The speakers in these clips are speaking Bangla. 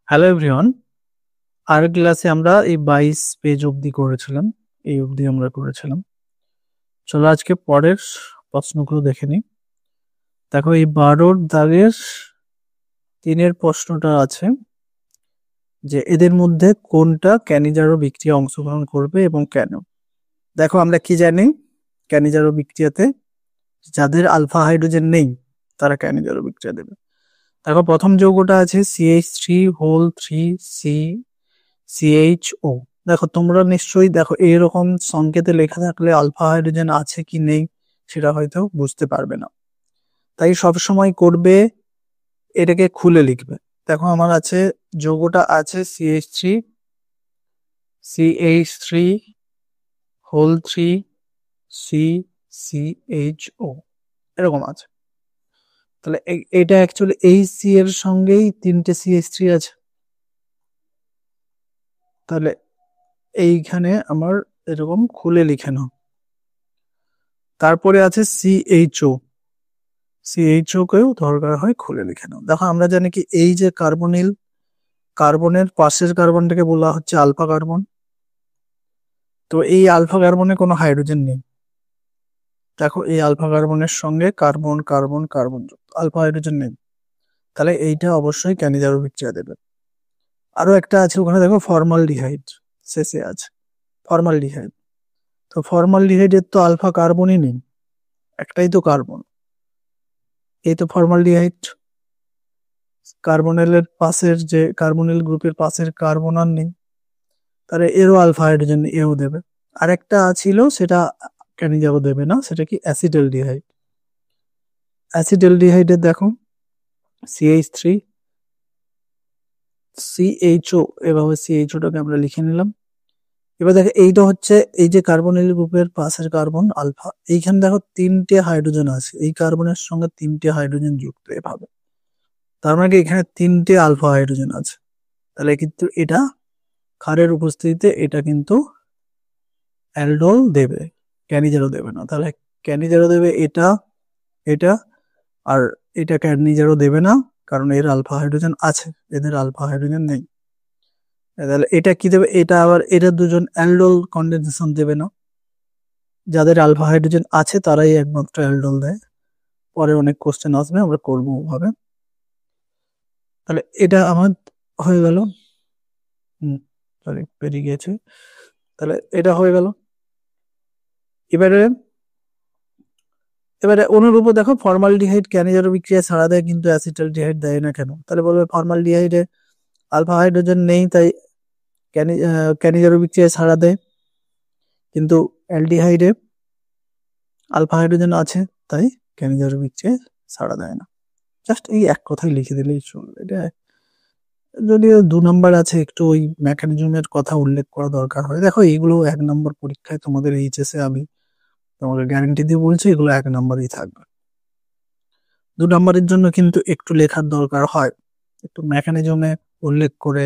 Hello everyone. আর ক্লাসে আমরা এই 22 পেজ অবধি করেছিলাম। এই অবধি আমরা করেছিলাম। চলো আজকে পরের প্রশ্নগুলো দেখে নিই। দেখো এই 12 দাগের 3-এর প্রশ্নটা আছে যে এদের মধ্যে কোনটা ক্যানিজারো বিক্রিয়া অংশগ্রহণ করবে এবং কেন। দেখো আমরা কি জানি, ক্যানিজারো বিক্রিয়াতে যাদের আলফা হাইড্রোজেন নেই তারা ক্যানিজারো বিক্রিয়া দেবে। দেখো প্রথম যৌগটা আছে CH3 3 CCHO। দেখো তোমরা নিশ্চয়ই দেখো এরকম সংকেতে লেখা থাকলে আলফা হাইড্রোজেন আছে কি নেই সেটা হয়তো বুঝতে পারবে না, তাই সব সময় করবে এটাকে খুলে লিখবে। দেখো আমার আছে, যৌগটা আছে CH3 CH3 এরকম আছে। তাহলে এটা অ্যাকচুয়ালি এই সি এর সঙ্গেই 3টে CH3 আছে। তাহলে এইখানে আমার এরকম খুলে লিখে নাও। তারপরে আছে সিএইচও কেও দরকার হয় খুলে লিখে নাও। দেখো আমরা জানি কি এই যে কার্বনের পাশের কার্বনটাকে বলা হচ্ছে আলফা কার্বন। তো এই আলফা কার্বনে কোনো হাইড্রোজেন নেই। দেখো এই আলফা কার্বনের সঙ্গে কার্বন কার্বন কার্বন যুক্ত, আলফা হাইড্রোজেন নেই। তাহলে এইটা অবশ্যই ক্যানিজারো বিক্রিয়া দেবে। আরো একটা আছে ওখানে, দেখো ফর্মালডিহাইড শেষে আছে ফর্মালডিহাইড। তো ফর্মালডিহাইডের তো আলফা কার্বনই নেই, একটাই তো কার্বন। এই তো ফর্মালডিহাইড, কার্বনেলের পাশের যে কার্বনেল গ্রুপের পাশের কার্বন আর নেই, তাহলে এরও আলফা হাইড্রোজেন এও দেবে। আরেকটা ছিল সেটা ক্যানিজারো দেবে না, সেটা কি অ্যাসিটালডিহাইড। অ্যাসিটালডিহাইডের দেখো CH3CHO, এভাবে CHOটাকে আমরা লিখে নিলাম। এবার দেখো এইটা হচ্ছে এই যে কার্বনিল গ্রুপের পাশের কার্বন আলফা, এইখানে দেখো 3টে হাইড্রোজেন আছে, এই কার্বনের সঙ্গে 3টে হাইড্রোজেন যুক্ত এভাবে। তার মানে এখানে 3টে আলফা হাইড্রোজেন আছে। তাহলে কিন্তু এটা ক্ষারের উপস্থিতিতে এটা কিন্তু অ্যালডোল দেবে, ক্যানিজারো দেবে না। তাহলে ক্যানিজারো দেবে এটা, এটা, আর এটা ক্যানিজারো দেবে না কারণ এর আলফা হাইড্রোজেন আছে, এদের আলফা হাইড্রোজেন নেই। তাহলে এটা কি দেবে, এটা আবার এরা দুজন অ্যালডোল কন্ডেনসেশন দেবে না, যাদের আলফা হাইড্রোজেন আছে তারাই একমাত্র অ্যালডোল দেয়। পরে অনেক কোশ্চেন আসবে, আমরা করবো ওভাবে। তাহলে এটা আমার হয়ে গেল। সরি পেরিয়ে গেছে। তাহলে এটা হয়ে গেল। এবারে এবারে অনুরূপ দেখো ফর্মালডিহাইড ক্যানিজারো বিক্রিয়া ছাড়া দেয় কিন্তু অ্যাসিটালডিহাইড দেয় না কেন। তাহলে বলবে ফর্মালডিহাইডে আলফা হাইড্রোজেন নেই তাই ক্যানিজারো বিক্রিয়া ছাড়া দেয়, কিন্তু অ্যালডিহাইডে আলফা হাইড্রোজেন আছে তাই ক্যানিজারো বিক্রিয়া ছাড়া দেয় না। জাস্ট এই এক কথাই লিখে দিলেই চলবে। এটা যদিও 2 নম্বর আছে, একটু ওই মেকানিজমের কথা উল্লেখ করা দরকার হয়। দেখো এইগুলো 1 নম্বর পরীক্ষায় তোমাদের এইচএসে আমি তোমাকে গ্যারান্টি দিয়ে বলছি এগুলো 1 নম্বরই থাকবে। 2 নম্বরের জন্য কিন্তু একটু লেখার দরকার হয়, একটু মেকানিজমে উল্লেখ করে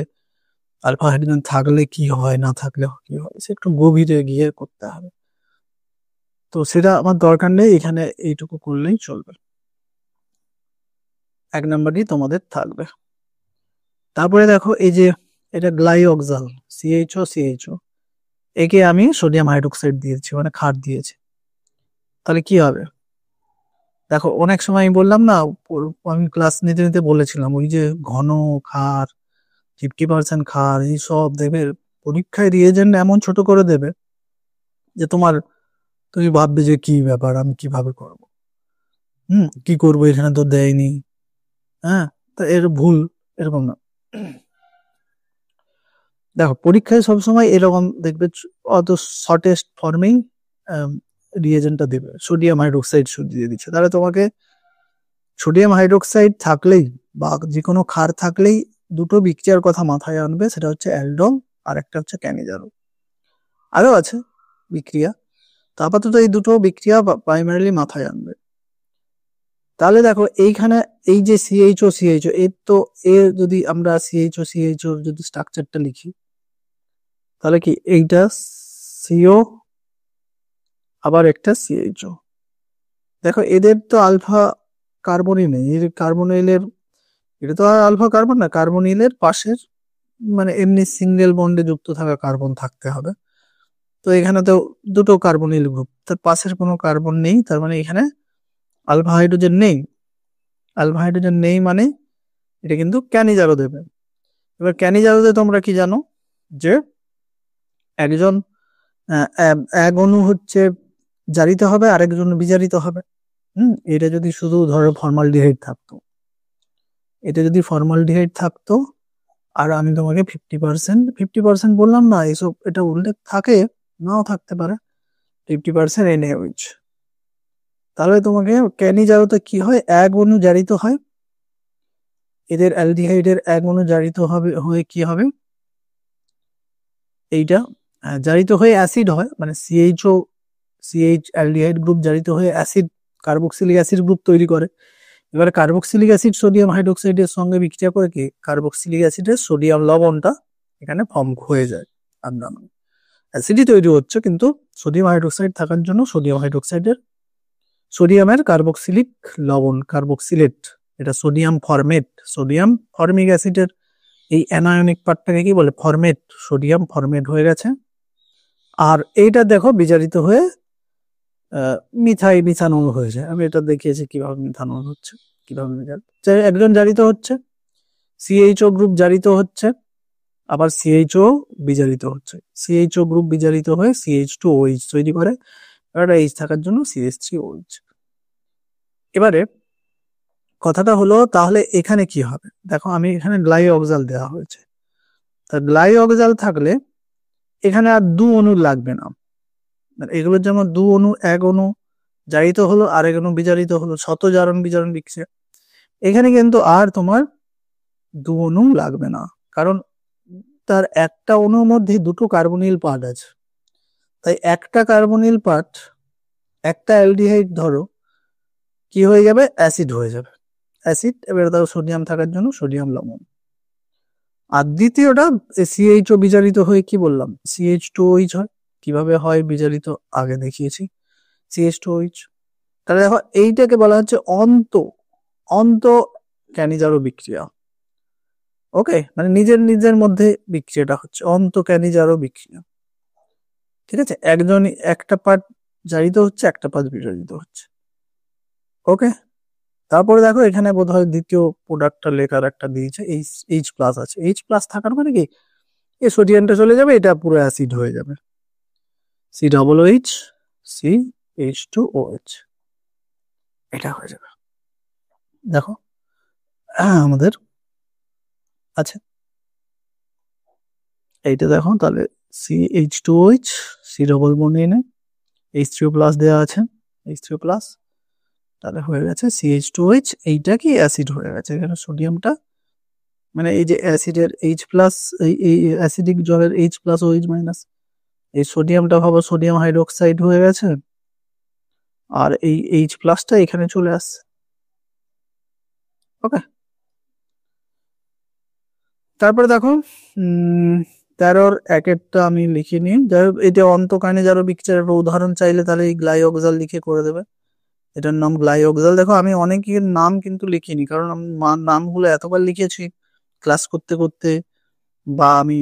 আলফা হাইড্রোজেন থাকলে কি হয় না থাকলে কি হয় সে একটু গভীরে গিয়ে করতে হবে। তো সেটা আমার দরকার নেই, এখানে এইটুকু করলেই চলবে। 1 নম্বরই তোমাদের থাকবে। তারপরে দেখো এই যে এটা গ্লাইঅক্সাল CHO, একে আমি সোডিয়াম হাইড্রোক্সাইড দিয়েছি, মানে ক্ষার দিয়েছি। তাহলে কি হবে দেখো, অনেক সময় আমি বললাম না, আমি ক্লাস নিতে নিতে বলেছিলাম ওই যে ঘন ক্ষার 50% ক্ষার এইসব দেবে পরীক্ষায়, রিয়েজেন্ট এমন ছোট করে দেবে যে তুমি ভাববে যে কি ব্যাপার, আমি কিভাবে করব, কি করবো এখানে তো দেয়নি। হ্যাঁ, তা এর ভুল এরকম না। দেখো পরীক্ষায় সবসময় এরকম দেখবে অত শর্টেস্ট ফর্মেই রিয়েজেন্টটা দেবে, সোডিয়াম হাইড্রোক্সাইড দিয়ে দিচ্ছে। তাহলে তোমাকে সোডিয়াম হাইড্রোক্সাইড থাকলেই বা যে কোনো ক্ষার থাকলেই দুটো বিক্রিয়ার কথা মাথায় আনবে, সেটা হচ্ছে অ্যালডোল আর একটা হচ্ছে ক্যানিজারো। আরো আছে বিক্রিয়া, তো আপাতত এই দুটো বিক্রিয়া প্রাইমারিলি মাথায় আনবে। তাহলে দেখো এইখানে এই যে CHO এর তো এর যদি আমরা CHO যদি স্ট্রাকচারটা লিখি তাহলে কি এইটা CO আবার একটা CHO। দেখো এদের তো আলফা কার্বনই নেই, এর কার্বনিলের, এটা তো আর আলফা কার্বন না, কার্বনিলের পাশের মানে এমনি সিঙ্গেল বন্ডে যুক্ত থাকা কার্বন থাকতে হবে। তো এখানে তো দুটো কার্বনিল গ্রুপ, তার পাশের কোনো কার্বন নেই, তার মানে এখানে আলফা হাইড্রোজেন নেই। আলফা হাইড্রোজেন নেই মানে এটা কিন্তু ক্যানিজারো দেবে। এবার ক্যানিজারোতে তোমরা কি জানো যে একজন এক অণু হচ্ছে জারিত হবে, আরেকজন বিজারিত হবে। এটা যদি শুধু ধরো ফর্মালডিহাইড থাকতো, এটা যদি ফর্মালডিহাইড থাকতো আর আমি তোমাকে 50% বললাম না, এইসব এটা উল্লেখ থাকে, নাও থাকতে পারে, 50% NaOH, তাহলে তোমাকে ক্যানিজারোতে কি হয়, এক অণু জারিত হয়, এদের অ্যালডিহাইডের এক অণু জারিত হবে, হয়ে কি হবে এইটা জারিত হয়ে অ্যাসিড হয়, মানে CH অ্যালডিহাইড গ্রুপ জারিত হয়ে অ্যাসিড, কার্বক্সিলিক অ্যাসিড গ্রুপ তৈরি করে। এবারে কার্বক্সিলিক অ্যাসিড সোডিয়াম হাইড্রোক্সাইডের সঙ্গে বিক্রিয়া করে কি কার্বক্সিলিক অ্যাসিডের সোডিয়াম লবণটা এখানে ফর্ম হয়ে যায়। অ্যাসিডই তৈরি হচ্ছে, কিন্তু সোডিয়াম হাইড্রোক্সাইড থাকার জন্য সোডিয়ামের কার্বক্সিলিক লবণ, কার্বক্সিলেট, এটা সোডিয়াম ফরমেট, সোডিয়াম ফর্মিক অ্যাসিডের এই অ্যানায়নিক পার্টটাকে কি বলে, ফরমেট, সোডিয়াম ফরমেট হয়ে গেছে। আর এইটা দেখো বিজারিত হয়ে মিথানো হয়ে যায়। আমি এটা দেখিয়েছি কিভাবে মিথানো হচ্ছে, কিভাবে একজন জারিত হচ্ছে, CHO গ্রুপ জারিত হচ্ছে, আবার CHO বিজারিত হচ্ছে, CHO গ্রুপ বিজারিত হয়ে CH2OH তৈরি করে, একটা H থাকার জন্য CH3OH। এবারে কথাটা হলো তাহলে এখানে কি হবে, দেখো আমি এখানে গ্লাইঅক্সাল দেওয়া হয়েছে, তা গ্লাইঅক্সাল থাকলে এখানে আর দু অণু লাগবে না, এগুলোর যেমন দু অণু, এক অণু জারিত হলো আরেক অণু বিজারিত হলো, শত জারণ বিজারণ বিক্রিয়া, এখানে কিন্তু আর তোমার দু অণু লাগবে না, কারণ তার একটা অণুর মধ্যে দুটো কার্বনিল পার্ট আছে, তাই একটা কার্বনিল পার্ট, একটা অ্যালডিহাইড ধরো কি হয়ে যাবে, অ্যাসিড হয়ে যাবে, অ্যাসিড, এবার তার সোডিয়াম থাকার জন্য সোডিয়াম লবণ। আর দ্বিতীয়টা CHO বিজারিত হয়ে কি বললাম, CH2OH হয়। কিভাবে হয় বিজারিত আগে দেখিয়েছি, CH2OH। তাহলে দেখো এইটাকে বলা হচ্ছে অন্ত ক্যানিজারো বিক্রিয়া। ওকে, মানে নিজের মধ্যে বিক্রিয়াটা হচ্ছে অন্ত ক্যানিজারো বিক্রিয়া, ঠিক আছে, একটা পার্ট জারিত হচ্ছে, একটা পার্ট বিজারিত হচ্ছে। ওকে, তারপরে দেখো এখানে বোধহয় দ্বিতীয় প্রোডাক্টটা লেখার একটা দিয়েছে, H প্লাস আছে, H প্লাস থাকার মানে কি এই সোডিয়ামটা চলে যাবে, এটা পুরো অ্যাসিড হয়ে যাবে, COOH CH2OH, এটা হয়ে যাবে। দেখো আমাদের আছে এইটা, দেখো তাহলে CH2OH, C ডবল বন্ড এনে H3O প্লাস দেওয়া আছে, H3O প্লাস, তাহলে হয়ে গেছে CH2OH, এইটা কি অ্যাসিড হয়ে গেছে, এখানে সোডিয়ামটা, মানে এই যে অ্যাসিডের H প্লাস, এই অ্যাসিডিক জলের H প্লাস OH মাইনাস, এই সোডিয়ামটা ভাবো সোডিয়াম হাইড্রোক্সাইড হয়ে গেছে, আর এই H প্লাসটা এখানে চলে আসছে। ওকে, তারপরে দেখো 13 একেরটা আমি লিখিনি, যাই হোক এটা অন্তকানে যারা বিক্রিয়ার উদাহরণ চাইলে তাহলে এই গ্লাইঅক্সাল লিখে করে দেবে, এটার নাম গ্লাইঅক্সাল। দেখো আমি অনেকের নাম কিন্তু লিখিনি, কারণ আমি নামগুলো এতবার লিখেছি ক্লাস করতে করতে, বা আমি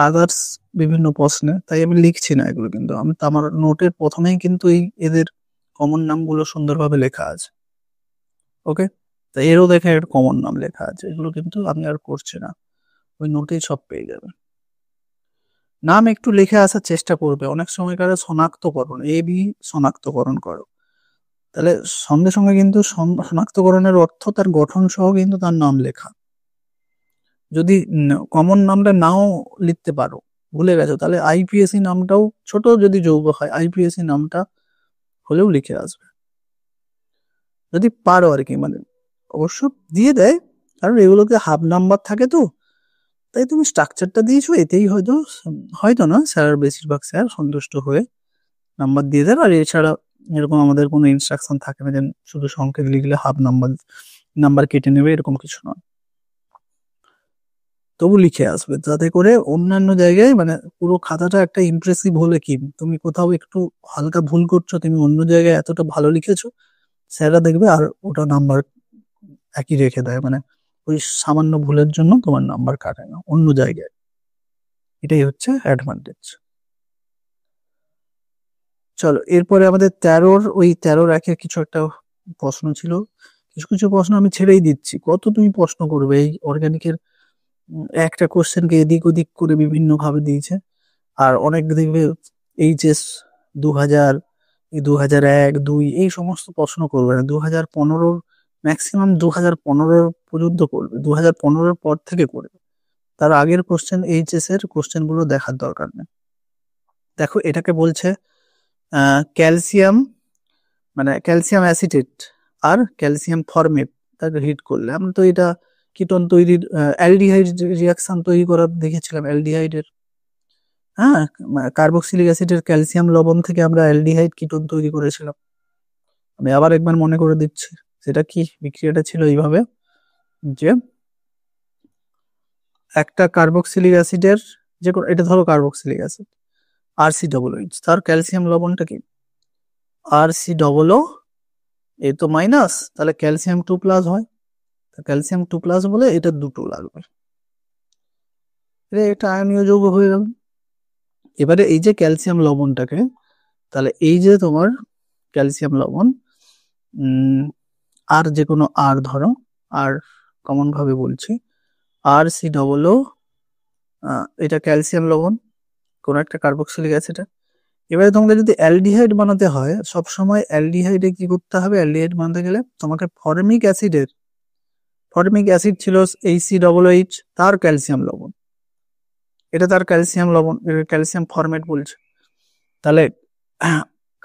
আদার্স বিভিন্ন প্রশ্নে, তাই আমি লিখছি না এগুলো, কিন্তু আমি আমার নোটের প্রথমেই কিন্তু এদের কমন নামগুলো সুন্দরভাবে লেখা আছে। ওকে, তা এরও দেখে একটা কমন নাম লেখা আছে, এগুলো কিন্তু আমি আর করছি না, ওই নোটেই সব পেয়ে যাবে। নাম একটু লিখে আসার চেষ্টা করবে, অনেক সময় কারে শনাক্তকরণ, শনাক্তকরণ করো, তাহলে সঙ্গে সঙ্গে কিন্তু শনাক্তকরণের অর্থ তার গঠন সহ কিন্তু তার নাম লেখা। যদি কমন নামটা নাও লিখতে পারো, ভুলে গেছো, তাহলে IPSC নামটাও ছোট যদি যৌগ হয়, IPSC নামটা হলেও লিখে আসবে যদি পারো আর কি, মানে অবশ্য দিয়ে দেয়, কারণ এগুলোকে হাফ নাম্বার থাকে তো, তাই তুমি স্ট্রাকচারটা দিয়েছো, এতেই হয়তো না স্যার, বেশিরভাগ স্যার সন্তুষ্ট হয়ে নাম্বার দিয়ে দেন। আর এছাড়া এরকম আমাদের কোনো ইনস্ট্রাকশন থাকে না যে শুধু সংকেত লিখলে হাফ নাম্বার কেটে নেবে, এরকম কিছু নয়, তবু লিখে আসবে, যাতে করে অন্যান্য জায়গায় মানে পুরো খাতাটা একটা ইমপ্রেসিভ হলে কি, তুমি কোথাও একটু হালকা ভুল করছো, তুমি অন্য জায়গায় এতটা ভালো লিখেছো, স্যাররা দেখবে আর ওটা নাম্বার একই রেখে দেয়, মানে ওই সামান্য ভুলের জন্য তোমার নাম্বার কাটে না অন্য জায়গায়। এটাই হচ্ছে অ্যাডভান্টেজ। চলো এরপরে আমাদের 13 ওই 13 একের কিছু একটা প্রশ্ন ছিল। কিছু কিছু প্রশ্ন আমি ছেড়েই দিচ্ছি, কত তুমি প্রশ্ন করবে এই অর্গানিকের। একটা কোশ্চেনকে এদিক ওদিক করে বিভিন্ন ভাবে দিয়েছে। আর অনেক দেখবে এইচএস 2000, 2001, 2 এই সমস্ত প্রশ্ন করবে না। 2015 ম্যাক্সিমাম 2015 পর্যন্ত করবে, 2015 পর থেকে করবে। তার আগের কোশ্চেন এইচএস এর কোশ্চেন গুলো দেখার দরকার নেই। দেখো এটাকে বলছে ক্যালসিয়াম, মানে ক্যালসিয়াম অ্যাসিটেট আর ক্যালসিয়াম ফরমেট, তাকে হিট করলে আমরা তো এটা কিটোন তৈরির অ্যালডিহাইড রিয়াকশন তৈরি করার দেখেছিলাম অ্যালডিহাইডের। হ্যাঁ, কার্বক্সিলিক অ্যাসিডের ক্যালসিয়াম লবণ থেকে আমরা অ্যালডিহাইড কিটোন তৈরি করেছিলাম। আমি আবার একবার মনে করে দিচ্ছি, সেটা কি বিক্রিয়াটা ছিল এইভাবে যে একটা কার্বক্সিলিক অ্যাসিডের যে এটা ধরো কার্বক্সিলিক অ্যাসিড RC+H, তার ক্যালসিয়াম লবণটা কি RC+O, এ তো মাইনাস, তাহলে ক্যালসিয়াম 2+ হয়, ক্যালসিয়াম 2+ বলে এটা দুটো লাগবে, এটা আয়নীয় যৌগ হয়ে গেল। এবারে এই যে ক্যালসিয়াম লবণটাকে, তাহলে এই যে তোমার ক্যালসিয়াম লবণ আর যে কোনো আর ধরো, আর কমন ভাবে বলছি RC+O, এটা ক্যালসিয়াম লবণ কোন একটা কার্বক্সিলিক অ্যাসিড। এবারে তোমাকে যদি অ্যালডিহাইড বানাতে হয়, সবসময় অ্যালডিহাইডে কি করতে হবে, অ্যালডিহাইড বানাতে গেলে তোমাকে ফর্মিক অ্যাসিড ছিল HC+H, তার ক্যালসিয়াম লবণ, এটা তার ক্যালসিয়াম লবণ, ক্যালসিয়াম ফরমেট বলছে। তাহলে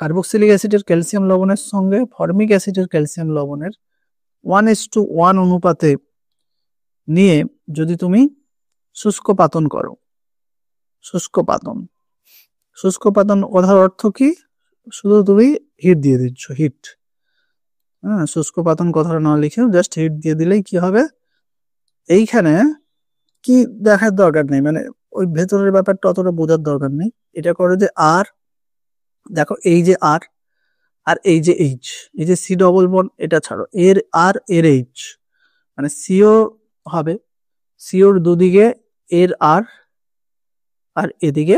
কার্বক্সিলিক অ্যাসিডের ক্যালসিয়াম লবণের সঙ্গে ফর্মিক অ্যাসিডের ক্যালসিয়াম লবণের 1:1 অনুপাতে নিয়ে যদি তুমি শুষ্ক পাতন করো, শুষ্ক পাতন কথার অর্থ কি, শুধু তুমি হিট দিয়ে দিচ্ছ, হিট। হ্যাঁ, শুষ্ক পাতন কথাটা না লিখেও জাস্ট হিট দিয়ে দিলেই কি হবে, এইখানে কি দেখার দরকার নেই, মানে ওই ভেতরের ব্যাপারটা অতটা বোঝার দরকার নেই। এটা করে যে আর, দেখো এই যে আর আর এই যে এইচ, এই যে C+, এটা ছাড়ো, এর আর এর এইচ, মানে সিও হবে, সিওর দুদিকে এর আর আর এদিকে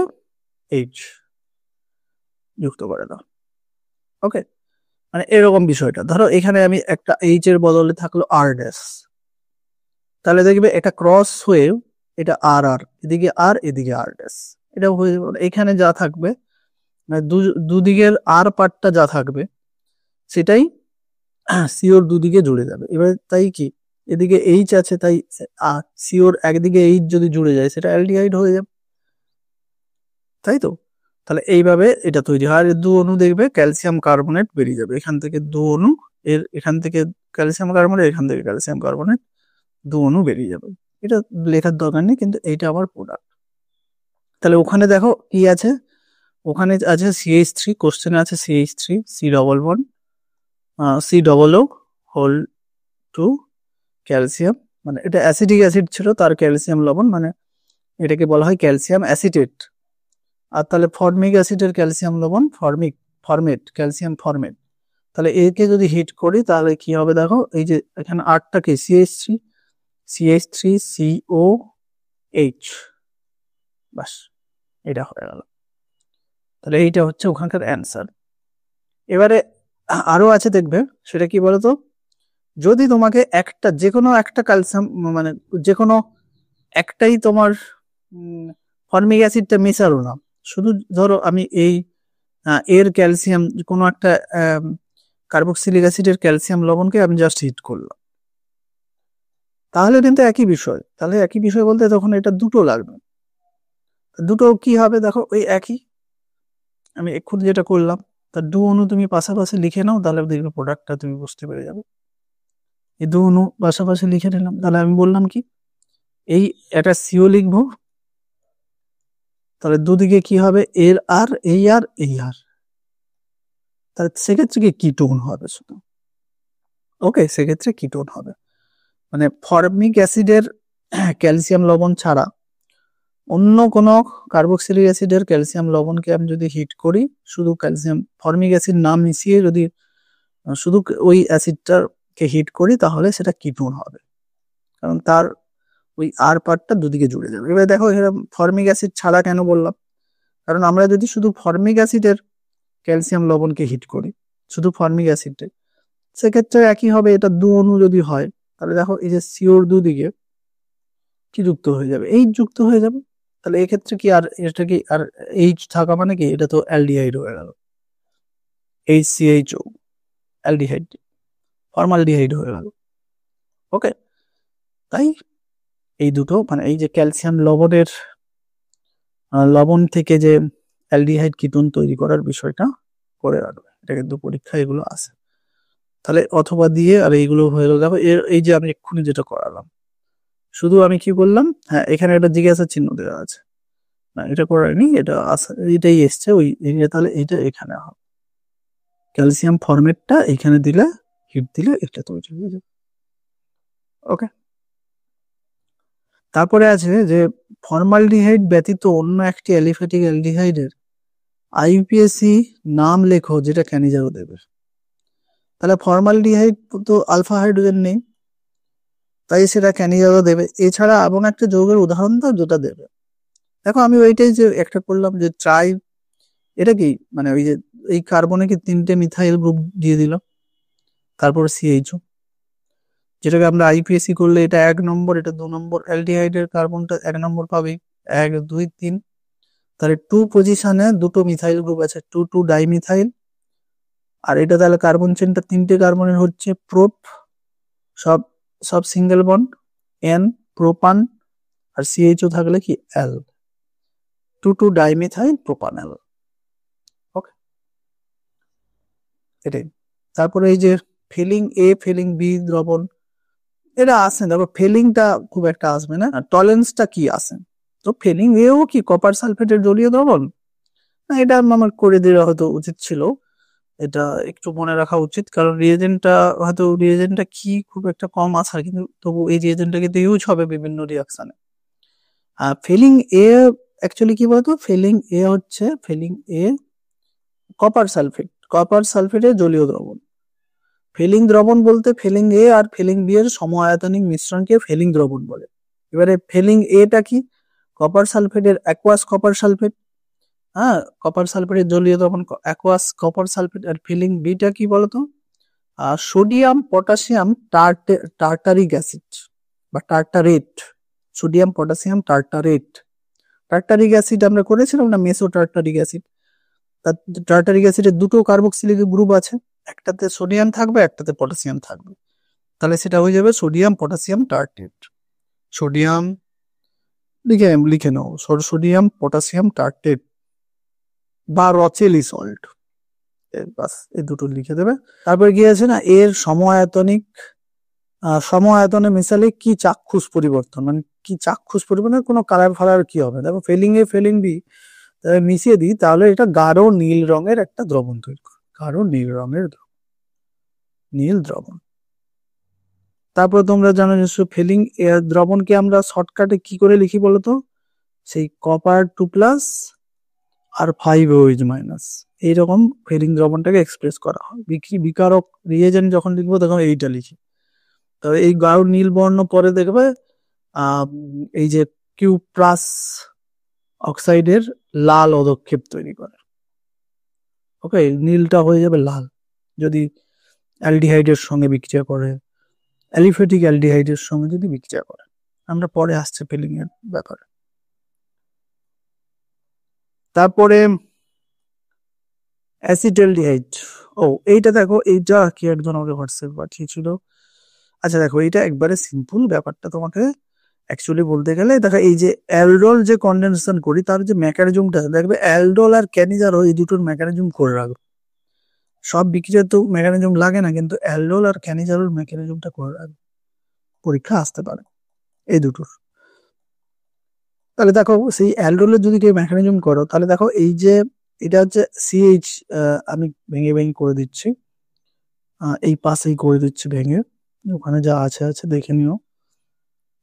এইচ যুক্ত করে দাও। ওকে, মানে এরকম বিষয়টা। ধরো এখানে আমি একটা এইচ এর বদলে থাকলো R-, তাহলে দেখবে এটা ক্রস হয়ে এটা আর আর এদিকে আর এদিকে R-, এটা হয়ে যাবে। এখানে যা থাকবে মানে দুদিকের আর পার্টটা যা থাকবে সেটাই সিওর দুদিকে জুড়ে যাবে। এবার তাই কি এদিকে এইচ আছে, তাই সিওর একদিকে এইচ যদি জুড়ে যায় সেটা অ্যালডিহাইড হয়ে যাবে, তাই তো। তাহলে এইভাবে এটা তৈরি হয়। আর দু অণু দেখবে ক্যালসিয়াম কার্বনেট বেরিয়ে যাবে এখান থেকে, দু অণু, এখান থেকে ক্যালসিয়াম কার্বনেট, এখান থেকে ক্যালসিয়াম কার্বনেট, দু অণু বেরিয়ে যাবে। এটা লেখার দরকার নেই, কিন্তু এইটা আবার প্রোডাক্ট। তাহলে ওখানে দেখো কি আছে, ওখানে আছে CH3, কোশ্চেনে আছে CH3 C+O whole to calcium, মানে এটা অ্যাসিডিক অ্যাসিড ছিল, তার ক্যালসিয়াম লবণ, মানে এটাকে বলা হয় ক্যালসিয়াম অ্যাসিটেট। আর তাহলে ফর্মিক অ্যাসিডের ক্যালসিয়াম লবণ ফরমেট, ক্যালসিয়াম ফরমেট। তাহলে একে যদি হিট করি তাহলে কি হবে, দেখো এই যে এখানে আটটাকে CH3COH, বাস এটা হয়ে গেল। তাহলে এইটা হচ্ছে ওখানকার অ্যান্সার। এবারে আরো আছে দেখবে, সেটা কি বলতো, যদি তোমাকে একটা যে কোনো একটা ক্যালসিয়াম, মানে যে কোনো একটাই তোমার ফর্মিক অ্যাসিডটা মেশালো না, শুধু ধরো আমি এই এর ক্যালসিয়াম কোনো একটা কার্বক্সিলিক অ্যাসিডের ক্যালসিয়াম লবণকে আমি জাস্ট হিট করলাম, তাহলে কিন্তু একই বিষয়। তাহলে একই বিষয় বলতে তখন এটা দুটো লাগবে, দুটো কি হবে দেখো ওই একই, আমি এক্ষুনি যেটা করলাম তার দু অণু তুমি পাশাপাশি লিখে নাও, তাহলে দেখবে প্রোডাক্টটা তুমি বুঝতে পেরে যাবে। এই দু অণু পাশাপাশি লিখে নিলাম, তাহলে আমি বললাম কি, এই একটা সিও লিখবো, তাহলে দুদিকে কি হবে এর আর এই আর এই আর, তাহলে সেক্ষেত্রে কি কিটোন হবে শুধু। ওকে, সেক্ষেত্রে কিটোন হবে, মানে ফর্মিক অ্যাসিডের ক্যালসিয়াম লবণ ছাড়া অন্য কোনো কার্বক্সিলিক অ্যাসিডের ক্যালসিয়াম লবণকে আমি যদি হিট করি, শুধু ক্যালসিয়াম ফর্মিক অ্যাসিড না মিশিয়ে যদি শুধু ওই অ্যাসিডটাকে হিট করি, তাহলে সেটা কিটোন হবে। কারণ তার ওই আর পার্টটা দুদিকে জুড়ে যাবে। এবার দেখো এখানে ফর্মিক অ্যাসিড ছাড়া কেন বললাম, কারণ আমরা যদি শুধু ফর্মিক অ্যাসিডের ক্যালসিয়াম লবণকে হিট করি, শুধু ফর্মিক অ্যাসিডে, সেক্ষেত্রে একই হবে। এটা দু অণু যদি হয় তাহলে দেখো এই যে সিওর দুদিকে কি যুক্ত হয়ে যাবে, এইচ যুক্ত হয়ে যাবে। তাহলে এক্ষেত্রে কি আর এটা কি আর এইচ থাকা মানে কি, এটা তো অ্যালডিহাইড হয়ে গেল, HCHO অ্যালডিহাইড, ফর্মালডিহাইড হয়ে গেল। ওকে, তাই এই দুটো মানে এই যে ক্যালসিয়াম লবণের লবণ থেকে যে অ্যালডিহাইড কিটোন তৈরি করার বিষয়টা করে রাখবে, এটা কিন্তু পরীক্ষা এগুলো আছে। তাহলে অথবা দিয়ে আর এইগুলো হয়ে গেল। দেখো এই যে আমি এক্ষুনি যেটা করালাম, শুধু আমি কি বললাম, হ্যাঁ এখানে একটা জিজ্ঞাসা চিহ্ন দেওয়া আছে, না এটা করায়নি, এটা এটাই এসছে ওই তাহলে এটা এখানে হবে, ক্যালসিয়াম ফরম্যাটটা এখানে দিলে হিট দিলে এটা তৈরি হয়ে যাবে। ওকে, তারপরে আছে যে ফর্মালডিহাইড ব্যতীত অন্য একটি অ্যালিফ্যাটিক অ্যালডিহাইডের আইউপিএসি নাম লেখো যেটা ক্যানিজারও দেবে। তাহলে ফর্মালডিহাইড তো আলফা হাইড্রোজেন নেই, তাই সেটা ক্যানিজারও দেবে। এছাড়া এমন একটা যৌগের উদাহরণ দাও যেটা দেবে। দেখো আমি ওইটাই যে একটা করলাম যে ট্রাই, এটা কি মানে ওই যে এই কার্বনে কি 3টে মিথাইল গ্রুপ দিয়ে দিল, তারপর CHO, যেটাকে আমরা আইপিএসি করলে এটা 1 নম্বর, এটা 2 নম্বর, অ্যালডিহাইডের কার্বনটা 1 নম্বর পাবেই, 1 2 3। তাহলে 2 পজিশনে দুটো মিথাইল গ্রুপ আছে, 2 ডাইমিথাইল। আর এটা তাহলে কার্বন চেনটা 3টে কার্বনের হচ্ছে প্রোপ, সব সব সিঙ্গেল বন্ড, N প্রোপান, আর CHO থাকলে কি L, 2 ডাইমিথাইল প্রোপানল। ওকে, এটাই। তারপরে এই যে ফিলিং A ফিলিং B দ্রবণ, এটা আসে, দেখো ফিলিংটা খুব একটা আসবে না, টলেন্সটা কি আসে, তো ফিলিং এও কি কপার সালফেটের জলীয় দ্রবণ, না এটা আমার করে দেওয়া হয়তো উচিত ছিল, এটা একটু মনে রাখা উচিত, কারণ রিয়েজেন্টটা কি খুব একটা কম আসার, কিন্তু তবু এই রিয়েজেন্টটা কিন্তু ইউজ হবে বিভিন্ন রিয়াকশনে। ফিলিং এ অ্যাকচুয়ালি কি বলতো, ফিলিং এ হচ্ছে ফিলিং এ কপার সালফেটের জলীয় দ্রবণ। ফিলিং দ্রবণ বলতে feeling A are feeling B এর সমআয়তনিক মিশ্রণকে ফিলিং দ্রবণ বলে। এবারে ফিলিং এটা কি, কপার সালফেটের অ্যাকুয়াস কপার সালফেট, হ্যাঁ কপার সালফেটের জলীয় দ্রবণ aqueous copper sulphate. Are feeling beta কি বলতো, সোডিয়াম পটাশিয়াম টার্টারিক অ্যাসিড বা টার্টারেট, সোডিয়াম পটাশিয়াম টার্টারেট। টার্টারিক অ্যাসিড আমরা করেছিলাম না, মেসো টার্টারিক অ্যাসিড। টার্টারিক অ্যাসিডের 2টো কার্বক্সিলিক গ্রুপ আছে, একটাতে সোডিয়াম থাকবে একটাতে পটাশিয়াম থাকবে, তাহলে সেটা হয়ে যাবে সোডিয়াম পটাশিয়াম টার্টেট। সোডিয়াম লিখে নাও, সোডিয়াম পটাশিয়াম টার্টেট বা রচেলি সল্ট, বাস এই দুটো লিখে দেবে। তারপর কি আছে না, এর সমআয়তনে মিশালে কি চাক্ষুষ পরিবর্তন, মানে কি চাক্ষুষ পরিবর্তন, কোনো কালার ফালার কি হবে। দেখো ফিলিং এ ফিলিং বি মিশিয়ে দিই তাহলে এটা গাঢ় নীল রঙের একটা দ্রবণ তৈরি করে, গাঢ় নীল রঙের নীল দ্রবণ। তারপর তোমরা জানো যে ফিলিং দ্রবণকে আমরা শর্টকাটে কি করে লিখি বলতো, সেই কপার 2+ আর 5OH-, এইরকম ফিলিং দ্রবণটাকে এক্সপ্রেস করা হয়। বিকারক রিয়েজেন্ট যখন লিখবো তখন এইটা লিখি। তবে এই গাঢ় নীল বর্ণ পরে দেখবে এই যে কিউপ্রাস অক্সাইডের লাল অধক্ষেপ তৈরি করে। ওকে, নীলটা হয়ে যাবে লাল যদি অ্যালডিহাইডের সঙ্গে বিক্রিয়া করে, অ্যালিফ্যাটিক অ্যালডিহাইডের সঙ্গে যদি বিক্রিয়া করে। আমরা পরে আসছে ফিলিং এর ব্যাপারে। তারপরে অ্যাসিটালডিহাইড, এইটা দেখো, এইটা কি একজন আমাকে হোয়াটসঅ্যাপ পাঠিয়েছিল। আচ্ছা দেখো, এইটা একবারে সিম্পল, ব্যাপারটা তোমাকে অ্যাকচুয়ালি বলতে গেলে দেখো, এই যে অ্যালডোল যে কন্ডেনসেশন করি তার যে মেকানিজমটা দেখবে, অ্যালডোল আর ক্যানিজারো এই দুটোর মেকানিজম করে রাখবে। সব বিক্রিয়া তো মেকানিজম লাগে না, কিন্তু অ্যালডোল আর ক্যানিজারোর মেকানিজমটা করে রাখবে, পরীক্ষা আসতে পারে এই দুটোর। তাহলে দেখো সেই অ্যালডোলের যদি কেউ মেকানিজম করো, তাহলে দেখো এই যে এটা হচ্ছে CH, আমি ভেঙে ভেঙে করে দিচ্ছি, এই পাশেই করে দিচ্ছি ভেঙে, ওখানে যা আছে দেখে নিও।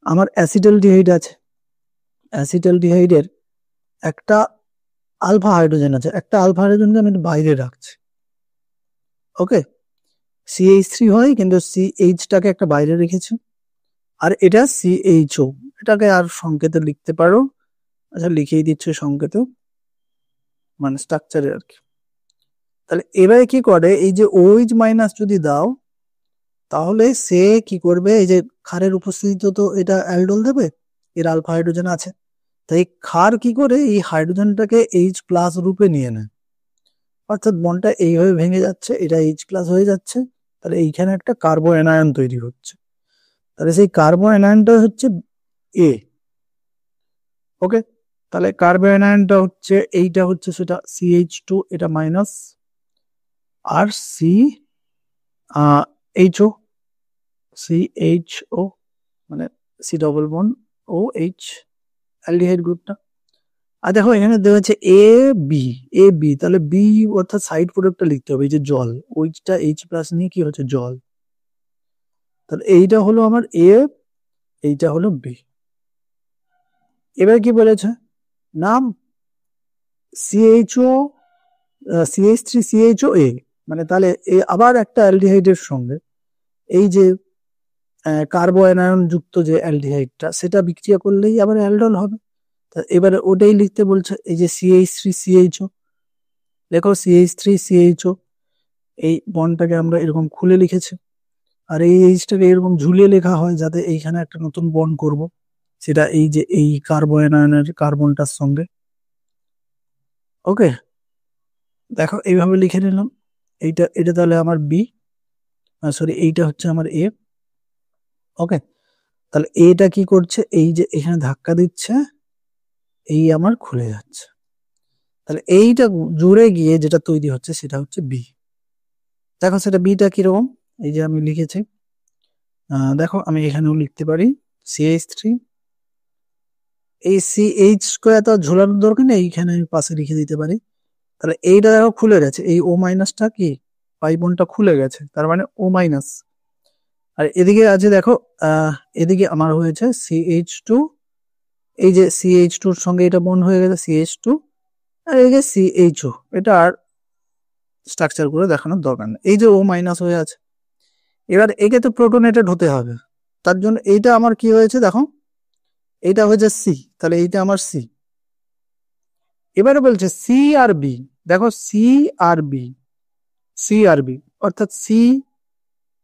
আমার অ্যাসিটালডিহাইড আছে, অ্যাসিটালডিহাইডের একটা আলফা হাইড্রোজেন আছে, একটা আলফা হাইড্রোজেনকে আমি বাইরে রাখছি। ওকে, CH3 হয় কিন্তু CH-টাকে একটা বাইরে রেখেছি, আর এটা CHO, এটাকে আর সংকেতে লিখতে পারো। আচ্ছা লিখেই দিচ্ছে সংকেত, মানে স্ট্রাকচারে আর কি। তাহলে এবারে কি করে, এই যে OH মাইনাস যদি দাও তাহলে সে কি করবে, এই যে ক্ষারের উপস্থিতিতে তো এটা অ্যালডোল দেবে, এর আলফা হাইড্রোজেন আছে, তাই ক্ষার কি করে এই হাইড্রোজেনটাকে H+ রূপে নিয়ে নেয়, অর্থাৎ বন্ডটা এইভাবে ভেঙে যাচ্ছে, এটা H+ হয়ে যাচ্ছে, তাহলে এইখানে একটা কার্বো অ্যানায়ন তৈরি হচ্ছে, তাহলে সেই কার্বো অ্যানায়নটা হচ্ছে A। ওকে, তাহলে কার্বো অ্যানায়নটা হচ্ছে এইটা হচ্ছে সেটা CH2, এটা মাইনাস, আর HO, CHO মানে C+H অ্যালডিহাইড গ্রুপটা। আর দেখো এখানে দেওয়া হচ্ছে AB, তাহলে বি অর্থাৎ সাইড প্রোডাক্টটা লিখতে হবে, এই যে জল, ওইটা H+ নিয়ে কি হচ্ছে জল, তাহলে এইটা হলো আমার A, এইটা হলো B। এবার কি বলেছে, নাম CHO, CH3CHOA, মানে তাহলে আবার একটা অ্যালডিহাইডের সঙ্গে এই যে কার্বো অ্যানায়ন যুক্ত যে অ্যালডিহাইডটা, সেটা বিক্রিয়া করলেই আবার অ্যালডল হবে। এবারে ওটাই লিখতে বলছে, এই যে CH3CHO, লেখো CH3CHO, এই বন্ডটাকে আমরা এরকম খুলে লিখেছি, আর এই এইচটাকে এরকম ঝুলিয়ে লেখা হয় যাতে এইখানে একটা নতুন বন্ড করব, সেটা এই যে এই কার্বো অ্যানায়নের কার্বনটার সঙ্গে। ওকে, দেখো এইভাবে লিখে নিলাম, এটা তাহলে আমার বি, সরি এইটা হচ্ছে আমার এ। ওকে, তাহলে এটা কি করছে, এই যে এখানে ধাক্কা দিচ্ছে, এই আমার খুলে যাচ্ছে, তাহলে এইটা জুড়ে গিয়ে যেটা তৈরি হচ্ছে সেটা হচ্ছে বি। দেখো সেটা বিটা কিরকম, এই যে আমি লিখেছি, দেখো আমি এখানেও লিখতে পারি CH3, এই CH² তো ঝোলানোর দরকার নেই, এইখানে আমি পাশে লিখে দিতে পারি। তাহলে এইটা দেখো খুলে গেছে, এই O মাইনাসটা কি পাই বন্ডটা খুলে গেছে, তার মানে O মাইনাস। আর এদিকে আছে দেখো, এদিকে আমার হয়েছে CH2, এই যে CH2-র সঙ্গে এটা বন্ড হয়ে গেছে CH2, আর এই যে CHO, এটা আর স্ট্রাকচার করে দেখানোর দরকার নেই, এই যে O মাইনাস হয়ে আছে। এবার একে তো প্রোটোনেটেড হতে হবে, তার জন্য এইটা আমার কি হয়েছে দেখো, এইটা হয়েছে C, তাহলে এইটা আমার C। এবারে বলছে C আর B, দেখো C আর B, অর্থাৎ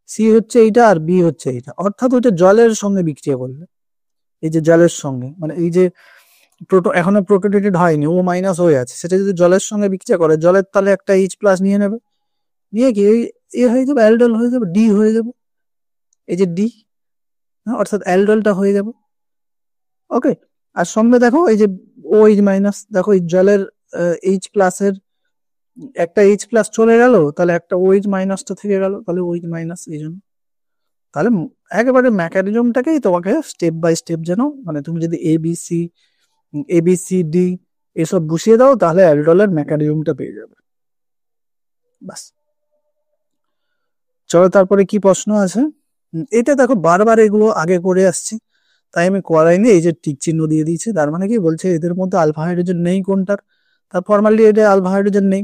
C হচ্ছে এইটা আর B হচ্ছে এইটা, অর্থাৎ ওইটা জলের সঙ্গে বিক্রিয়া করলে, এই যে জলের সঙ্গে, মানে এই যে এখনো প্রোটোনেটেড হয়নি, O মাইনাস হয়ে আছে, সেটা যদি জলের সঙ্গে বিক্রিয়া করে, জলের তাহলে একটা H+ নিয়ে নেবে, নিয়ে কি এ হয়ে যাবে অ্যালডল হয়ে যাবে, D হয়ে যাবে, এই যে D, অর্থাৎ অ্যালডলটা হয়ে যাবে। ওকে, আর সঙ্গে দেখো এই যে OH মাইনাস, দেখো এই জলের H+ এর একটা H+ চলে গেল, তাহলে একটা OH মাইনাসটা থেকে গেল, তাহলে OH মাইনাস, এই জন্য তাহলে একেবারে মেকানিজমটাকেই তোমাকে স্টেপ বাই স্টেপ, যেন মানে তুমি যদি ABCD এসব বসিয়ে দাও তাহলে অ্যালডলের মেকানিজমটা পেয়ে যাবে। বাস, চলো তারপরে কি প্রশ্ন আছে। এটা দেখো বারবার এগুলো আগে করে আসছি, তাই আমি করাইনি, এই যে টিক চিহ্ন দিয়ে দিয়েছি, তার মানে কি বলছে এদের মধ্যে আলফা হাইড্রোজেন নেই কোনটার, তার ফর্মালি এটা আলফা হাইড্রোজেন নেই,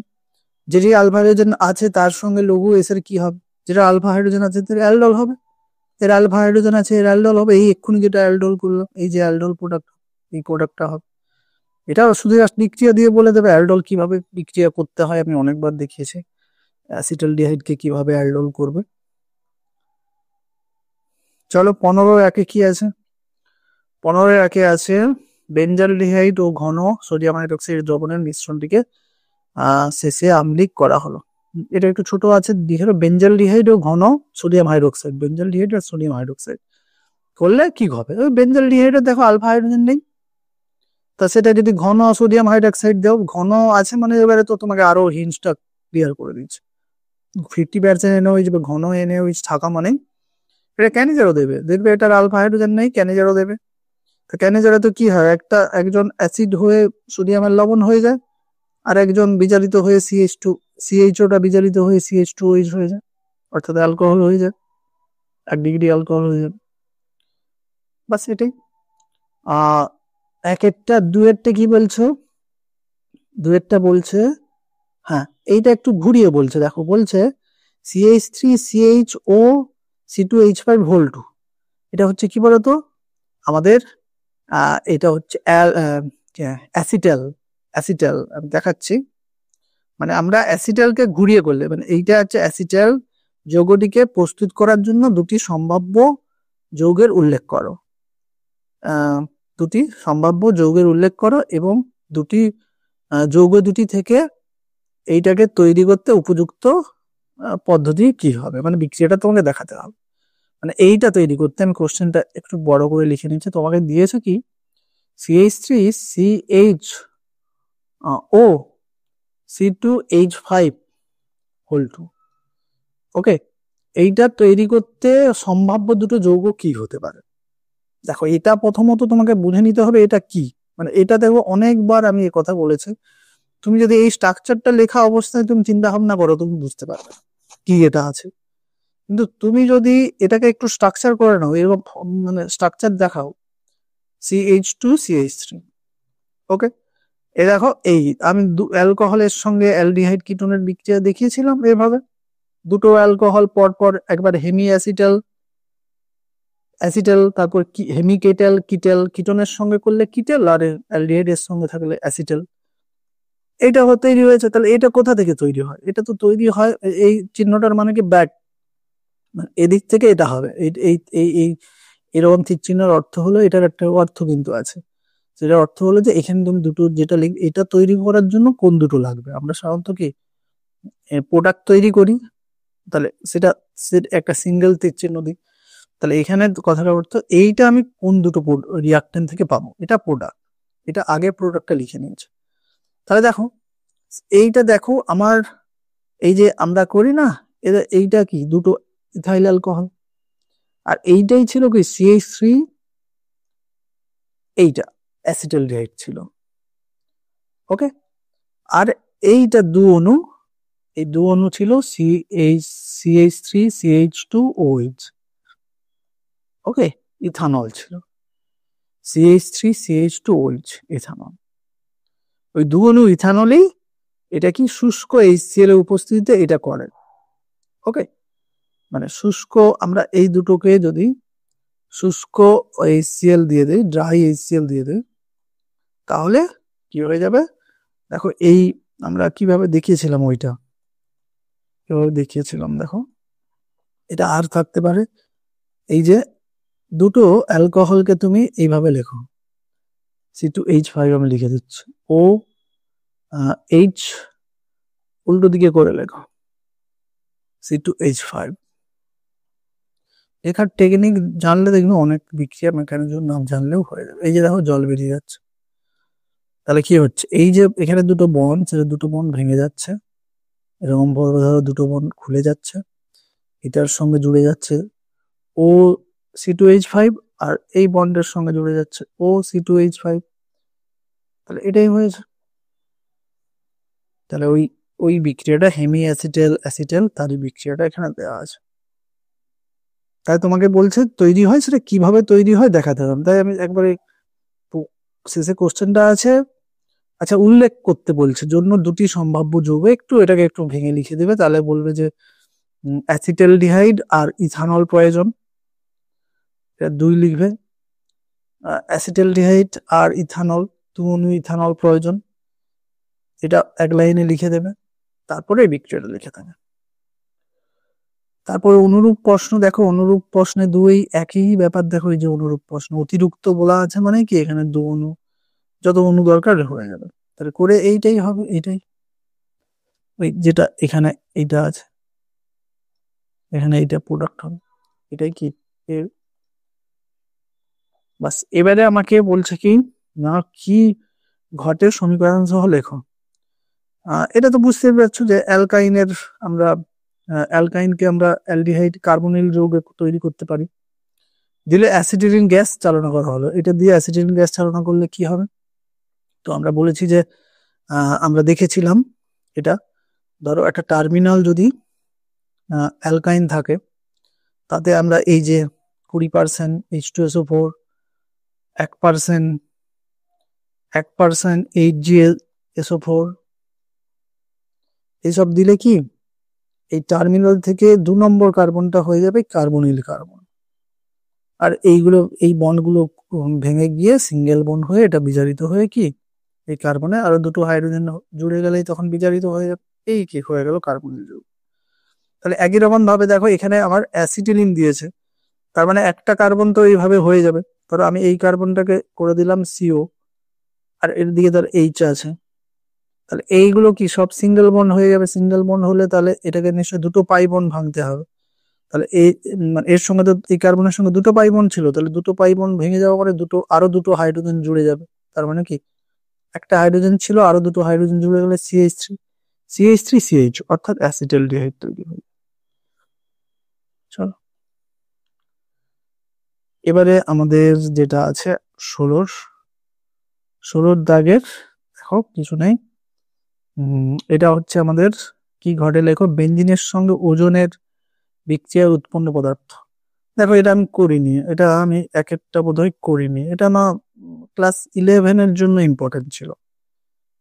যেটি আলফা হাইড্রোজেন আছে তার সঙ্গে লঘু এসের কি হবে, যেটা আলফা হাইড্রোজেন আছে তার অ্যালডল হবে, এর আলফা হাইড্রোজেন আছে এর অ্যালডল হবে, এই এক্ষুনি যেটা অ্যালডল করলাম, এই যে অ্যালডল প্রোডাক্ট, এই প্রোডাক্টটা হবে। এটা শুধু বিক্রিয়া দিয়ে বলে দেবে, অ্যালডল কিভাবে বিক্রিয়া করতে হয় আমি অনেকবার দেখিয়েছি, অ্যাসিটালডিহাইডকে কিভাবে অ্যালডল করবে। চলো 15 কি আছে, 15 আছে বেঞ্জালডিহাইড ও ঘন সোডিয়াম হাইড্রোক্সাইড দ্রবণের মিশ্রণটিকে শেষে আম্লিক করা হলো। এটা একটু ছোট আছে, দেখে বেঞ্জালডিহাইড ও ঘন সোডিয়াম হাইড্রোক্সাইড, বেঞ্জালডিহাইড আর সোডিয়াম হাইড্রোক্সাইড করলে কি হবে, ওই বেঞ্জালডিহাইডের দেখো আলফা হাইড্রোজেন নেই, তা সেটা যদি ঘন সোডিয়াম হাইড্রোক্সাইড দাও, ঘন আছে মানে এবারে তো তোমাকে আরো হিন্টসটা ক্লিয়ার করে দিচ্ছে, 50% NaOH বা ঘন NaOH থাকা মানে এটা ক্যানিজারও দেবে, দেখবে এটার আলফা হাইড্রোজেন নেই, ক্যানিজারও দেবে। তো ক্যানিজারে তো কি হয়, একজন অ্যাসিড হয়ে সোডিয়ামের লবণ হয়ে যায়, আর একজন বিজারিত হয়ে CHOটা বিজারিত হয়ে CH2OH হয়ে যায়, অর্থাৎ অ্যালকোহল হয়ে যায়, 1 ডিগ্রি অ্যালকোহল হয়ে যায়। বাস এটাই। একেরটা দুয়েরটা কি বলছো, দুয়েরটা বলছে, হ্যাঁ এইটা একটু ঘুরিয়ে বলছে, দেখো বলছে CH3CHO C2H5 2, এটা হচ্ছে কি বলতো আমাদের এটা হচ্ছে অ্যাসিটাল। অ্যাসিটাল আমি দেখাচ্ছি, মানে আমরা অ্যাসিটালকে ঘুরিয়ে করলে, মানে এইটা হচ্ছে অ্যাসিটাল যৌগটিকে প্রস্তুত করার জন্য দুটি সম্ভাব্য যৌগের উল্লেখ করো। দুটি সম্ভাব্য যৌগের উল্লেখ করো এবং দুটি যৌগ দুটি থেকে এইটাকে তৈরি করতে উপযুক্ত পদ্ধতি কি হবে, মানে বিক্রিয়াটা তোমাকে দেখাতে হবে। মানে এইটা তৈরি করতে আমি কোশ্চেনটা একটু বড় করে লিখে নিচ্ছি। তোমাকে দিয়েছে কি CH3CH ও C2H5 হোল 2। ওকে, এইটা তৈরি করতে সম্ভাব্য দুটো যৌগ কি হতে পারে? দেখো এটা প্রথমত তোমাকে বুঝে নিতে হবে এটা কি, মানে এটা দেখো অনেকবার আমি এই কথা বলেছি। তুমি যদি এই স্ট্রাকচারটা লেখা অবস্থায় তুমি চিন্তা ভাবনা করো, তুমি বুঝতে পারবে কি এটা আছে। কিন্তু তুমি যদি এটাকে একটু স্ট্রাকচার করে নাও, এরকম মানে স্ট্রাকচার দেখাও CH2CH3। ওকে, এ দেখো এই আমি অ্যালকোহলের সঙ্গে অ্যালডিহাইড কিটোনের বিক্রিয়া দেখিয়েছিলাম এভাবে। দুটো অ্যালকোহল পর পর একবার হেমি অ্যাসিটাল অ্যাসিটাল, তারপর হেমিকেটাল কিটেল, কিটোনের সঙ্গে করলে কিটেল আর অ্যালডিহাইড এর সঙ্গে থাকলে অ্যাসিটাল। এটা তৈরি হয়েছে, তাহলে এটা কোথা থেকে তৈরি হয়? এটা তো তৈরি হয় এই চিহ্নটার মানে কি ব্যাক, এদিক থেকে এটা হবে। এই এই এই এই এরকম তীর চিহ্নের অর্থ হলো, এটার একটা অর্থ কিন্তু আছে, সেটার অর্থ হলো যে এখানে তুমি দুটো যেটা এটা তৈরি করার জন্য কোন দুটো লাগবে। আমরা সাধারণত কি প্রোডাক্ট তৈরি করি, তাহলে সেটা একটা সিঙ্গেল তীর চিহ্ন দিই। তাহলে এখানে কথাটা অর্থ এইটা আমি কোন দুটো রিয়াক্টেন্ট থেকে পাবো, এটা প্রোডাক্ট, এটা আগে প্রোডাক্টটা লিখে নিয়েছে। তাহলে দেখো এইটা দেখো আমার এই যে আমরা করি না, এইটা কি দুটো ইথাইল অ্যালকোহল, আর এইটাই ছিল কি CH3, এইটা অ্যাসিটালডিহাইড ছিল। ওকে, আর এইটা দু অণু, এই দু অণু ছিল CH3CH2OH। ওকে, ইথানল ছিল CH3CH2OH ইথানল। ওই দু অণু ইথানলই এটা কি শুষ্ক HCl এর উপস্থিতিতে এটা করে। ওকে, মানে শুষ্ক আমরা এই দুটোকে যদি শুষ্ক HCl দিয়ে দিই, ড্রাই HCl দিয়ে দিই, তাহলে কি হয়ে যাবে? দেখো এই আমরা কিভাবে দেখিয়েছিলাম, ওইটা কিভাবে দেখিয়েছিলাম দেখো, এটা আর থাকতে পারে। এই যে দুটো অ্যালকোহলকে তুমি এইভাবে লেখো, C2H5 আমি লিখে দিচ্ছি, OH উল্টো দিকে করে লেখো C2H5। লেখার টেকনিক জানলে দেখবে অনেক বিক্রিয়া মেকানিজম নাম জানলেও হয়ে যাবে। এই যে দেখো জল বেরিয়ে যাচ্ছে, তাহলে কি হচ্ছে? এই যে এখানে দুটো বন্ড, সেটা দুটো বন্ড ভেঙে যাচ্ছে, এরকম বড় ধরো দুটো বন্ড খুলে যাচ্ছে, এটার সঙ্গে জুড়ে যাচ্ছে C2H5, আর এই বন্ডের সঙ্গে জুড়ে যাচ্ছে C2H5। তাহলে এটাই হয়েছে। তাহলে ওই ওই বিক্রিয়াটা হেমি অ্যাসিটাল অ্যাসিটাল, তারই বিক্রিয়াটা এখানে দেওয়া আছে। তাই তোমাকে বলছে তৈরি হয়, সেটা কিভাবে তৈরি হয় দেখাতে হবে। তাই আমি একবারে শেষে কোশ্চেনটা আছে, আচ্ছা উল্লেখ করতে বলছে জন্য দুটি সম্ভাব্য যৌগ, একটু এটাকে একটু ভেঙে লিখে দেবে, তাহলে বলবে যে অ্যাসিটালডিহাইড আর ইথানল প্রয়োজন, এটা দুই লিখবে। অ্যাসিটালডিহাইড আর ইথানল, দু অণু ইথানল প্রয়োজন, এটা এক লাইনে লিখে দেবে, তারপরে বিক্রিয়াটা লিখে দেবে। তারপরে অনুরূপ প্রশ্ন দেখো, অনুরূপ প্রশ্নে দুই একই ব্যাপার দেখো। এই যে অনুরূপ প্রশ্ন অতিরিক্ত বলা আছে, মানে কি এখানে দু অণু, যত অণু দরকার হয়ে যাবে, তাহলে করে এইটাই হবে, এইটাই ওই যেটা এখানে এইটা আছে, এখানে এইটা প্রোডাক্ট হবে, এটাই কি বাস। এবারে আমাকে বলছে কি না, কি ঘটে সমীকরণ সহ লেখো। এটা তো বুঝতে পারছো যে অ্যালকাইনের আমরা অ্যালকাইনকে আমরা অ্যালডিহাইড কার্বনিল যৌগ তৈরি করতে পারি, দিলে অ্যাসিটিলিন গ্যাস চালনা করা হলো, এটা দিয়ে অ্যাসিটিলিন গ্যাস চালনা করলে কি হবে? তো আমরা বলেছি যে আমরা দেখেছিলাম এটা, ধরো একটা টার্মিনাল যদি অ্যালকাইন থাকে, তাতে আমরা এই যে 20% H2SO4, 1% 8GlSO4 এইসব দিলে কি এই টার্মিনাল থেকে 2 নম্বর কার্বনটা হয়ে যাবে কার্বনিল কার্বন, আর এইগুলো এই বন্ডগুলো ভেঙে গিয়ে সিঙ্গেল বন্ড হয়ে এটা বিজারিত হয়ে কি এই কার্বনে আরো দুটো হাইড্রোজেন জুড়ে গেলেই তখন বিজারিত হয়ে যাবে, এই কি হয়ে গেল কার্বনের যৌগ। তাহলে একই রকম ভাবে দেখো এখানে আমার অ্যাসিটিলিন দিয়েছে, তার মানে একটা কার্বন তো এইভাবে হয়ে যাবে। ধরো আমি এই কার্বনটাকে করে দিলাম সিও, আর এর দিকে ধর এইচ আছে, তাহলে এইগুলো কি সব সিঙ্গেল বন্ড হয়ে যাবে। সিঙ্গেল বন্ড হলে তাহলে এটাকে নিশ্চয়ই দুটো পাই বন্ড ভাঙতে হবে। তাহলে এই মানে এর সঙ্গে তো এই কার্বনের সঙ্গে দুটো পাই বন্ড ছিল, তাহলে দুটো পাই বন্ড ভেঙে যাওয়ার পরে আরো দুটো হাইড্রোজেন জুড়ে যাবে। তার মানে কি একটা হাইড্রোজেন ছিল, আরো দুটো হাইড্রোজেন জুড়ে গেলে CH3 অর্থাৎ অ্যাসিটালডিহাইড তৈরি হবে। চলো এবারে আমাদের যেটা আছে 16 দাগের, দেখো কিছু নেই। এটা হচ্ছে আমাদের কি ঘটে লেখো, বেঞ্জিনের সঙ্গে ওজনের বিক্রিয়ায় উৎপন্ন পদার্থ। দেখো এটা আমি করিনি, এটা আমি এক একটা বোধহয় করিনি, এটা না ক্লাস 11-এর জন্য ইম্পর্টেন্ট ছিল।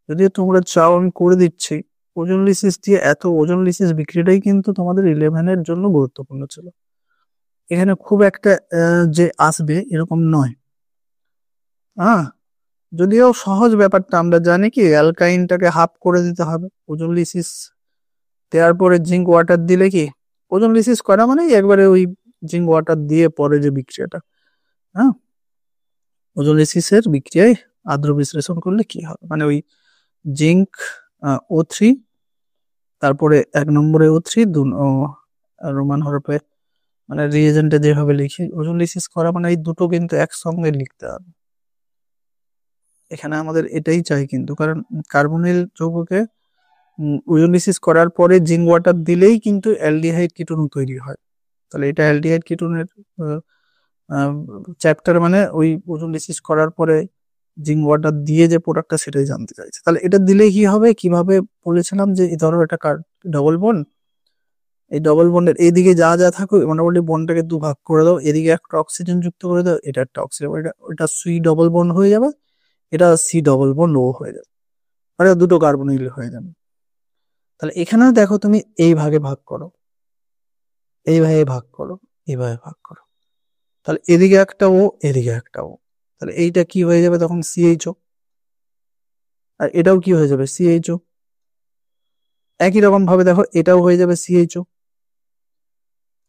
যদিও তোমরা চাও আমি করে দিচ্ছি। ওজোন লিসিস দিয়ে এত ওজোন লিসিস বিক্রিয়াটাই কিন্তু তোমাদের 11-এর জন্য গুরুত্বপূর্ণ ছিল। এখানে খুব একটা যে আসবে এরকম নয়। হ্যাঁ, যদিও সহজ ব্যাপারটা আমরা জানি কি অ্যালকাইনটাকে হাফ করে দিতে হবে, ওজোন লিসিস দেওয়ার পরে জিঙ্ক ওয়াটার দিলে কি ওজোন লিসিস করা মানে একবারে ওই জিঙ্ক ওয়াটার দিয়ে পরে যে বিক্রিয়াটা, হ্যাঁ ওজোন লিসিসের বিক্রিয়ায় আদ্র বিশ্লেষণ করলে কি হবে, মানে ওই জিঙ্ক O3, তারপরে 1 নম্বরে O3 রোমান হরফে মানে রিএজেন্টে যেভাবে লিখি ওজোন লিসিস করা মানে এই দুটো কিন্তু একসঙ্গে লিখতে হবে। এখানে আমাদের এটাই চাই কিন্তু, কারণ কার্বনিল যৌগকে ওজোন লিসিস করার পরে জিঙ্ক ওয়াটার দিলেই কিন্তু অ্যালডিহাইড কিটোন তৈরি হয়। তাহলে এটা অ্যালডিহাইড কিটোনের চ্যাপ্টার, মানে ওই ওজোন লিসিস করার পরে জিঙ্ক ওয়াটার দিয়ে যে প্রোডাক্টটা সেটাই জানতে চাইছে। তাহলে এটা দিলে কি হবে, কিভাবে বলেছিলাম যে ধরো এটা ডবল বন্ড, এই ডবল বন্ডের এইদিকে যা যা থাকুক মোটামুটি বন্ডটাকে দুভাগ করে দাও, এদিকে একটা অক্সিজেন যুক্ত করে দাও, এটা একটা অক্সিজেন, এটা সি ডবল বন্ড হয়ে যাবে, এটা সি ডবল বন্ড ও হয়ে যাবে, মানে দুটো কার্বনিল হয়ে যাবে। তাহলে এখানে দেখো তুমি এই ভাগে ভাগ করো, এইভাবে ভাগ করো, এইভাবে ভাগ করো, তাহলে এদিকে একটা ও এদিকে একটা ও, তাহলে এইটা কি হয়ে যাবে তখন CHO, আর এটাও কি হয়ে যাবে CHO। একই রকম ভাবে দেখো এটাও হয়ে যাবে CHO।